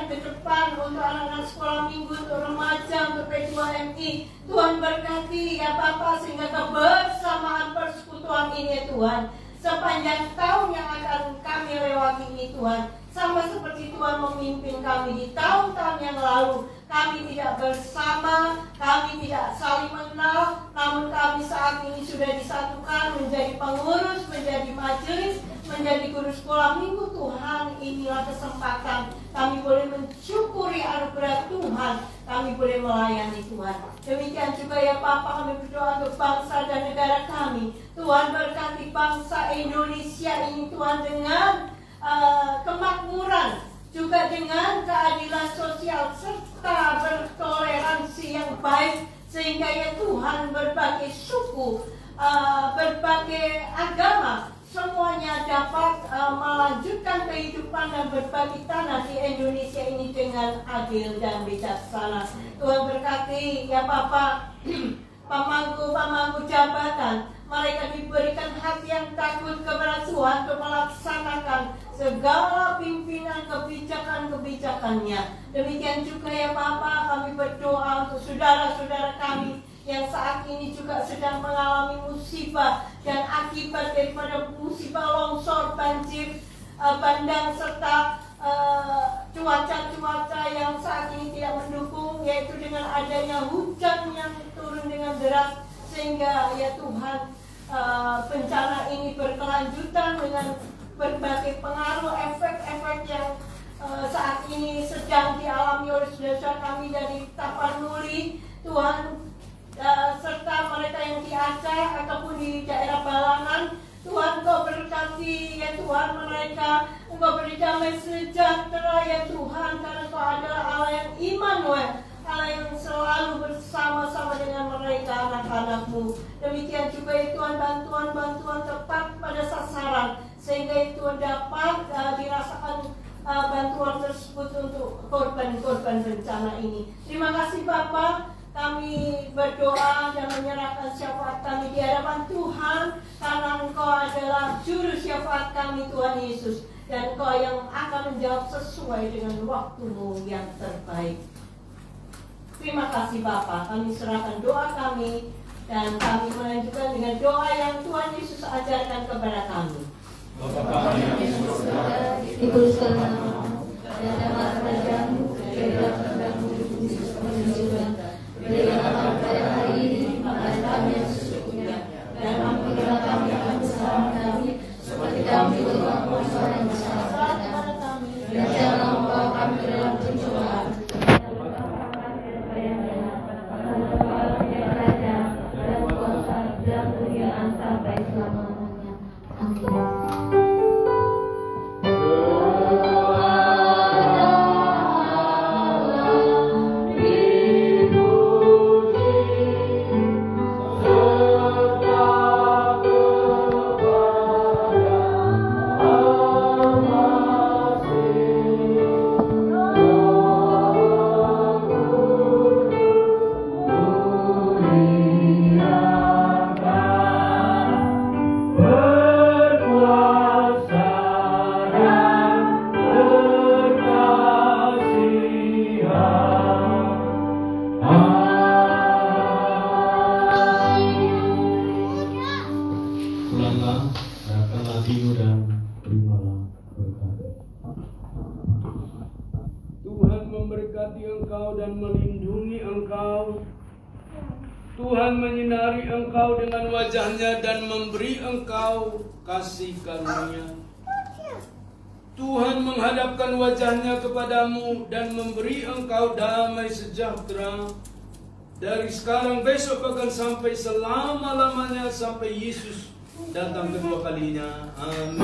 ke depan untuk anak-anak sekolah minggu, untuk remaja, untuk P2MI. Tuhan berkati ya Papa, sehingga kebersamaan persekutuan ini ya Tuhan sepanjang tahun yang akan kami lewati ini Tuhan, sama seperti Tuhan memimpin kami di tahun-tahun yang lalu. Kami tidak bersama, kami tidak saling mengenal, namun kami saat ini sudah disatukan menjadi pengurus, menjadi majelis, menjadi guru sekolah minggu. Tuhan, inilah kesempatan kami boleh mensyukuri anugerah Tuhan, kami boleh melayani Tuhan. Demikian juga ya Papa, kami berdoa untuk bangsa dan negara kami. Tuhan, berkati bangsa Indonesia ini Tuhan dengan kemakmuran, juga dengan keadilan sosial serta bertoleransi yang baik, sehingga ya Tuhan berbagai suku, berbagai agama semuanya dapat melanjutkan kehidupan dan berbagi tanah di Indonesia ini dengan adil dan bijaksana. Tuhan berkati ya Papa pemangku jabatan, mereka diberikan hati yang takut kepada Tuhan untuk melaksanakan segala pimpinan kebijakan-kebijakannya. Demikian juga ya Papa, kami berdoa untuk saudara-saudara kami yang saat ini juga sedang mengalami musibah dan akibat daripada musibah longsor, banjir, bandang serta cuaca yang saat ini tidak mendukung, yaitu dengan adanya hujan yang turun dengan deras, sehingga ya Tuhan bencana ini berkelanjutan dengan berbagai pengaruh efek-efek yang saat ini sedang dialami oleh saudara kami dari Tapanuli, Tuhan, serta mereka yang di Aceh ataupun di daerah Balangan. Tuhan, Engkau berkati ya Tuhan mereka, Engkau beri damai sejahtera ya Tuhan, karena Engkau adalah Allah yang Immanuel, Allah yang selalu bersama-sama dengan mereka anak-anak-Mu. Demikian juga ya Tuhan, bantuan-bantuan tepat pada sasaran, sehingga Tuhan dapat dirasakan bantuan tersebut untuk korban-korban bencana ini. Terima kasih Bapak. Kami berdoa dan menyerahkan syafaat kami di hadapan Tuhan, karena Engkau adalah juru syafaat kami Tuhan Yesus, dan Engkau yang akan menjawab sesuai dengan waktu-Mu yang terbaik. Terima kasih Bapa, kami serahkan doa kami, dan kami melanjutkan dengan doa yang Tuhan Yesus ajarkan kepada kami. Bapa kami yang di surga, dikuduskanlah namamu, datanglah kerajaanmu, jadilah kehendakmu di bumi seperti di surga. Berikanlah kami pada hari ini makan kami yang secukupnya, dan ampunilah kami akan kesalahan kami, seperti kami juga mengampuni yang bersalah kepada kami. Dan janganlah membawa kami ke dalam pencobaan, dan kuasa dan kemuliaan sampai selama-lamanya. Amin. Tuhan menyinari engkau dengan wajah-Nya dan memberi engkau kasih karunia. Tuhan menghadapkan wajah-Nya kepadamu dan memberi engkau damai sejahtera dari sekarang, besok, bahkan sampai selama-lamanya, sampai Yesus datang kedua kalinya. Amin.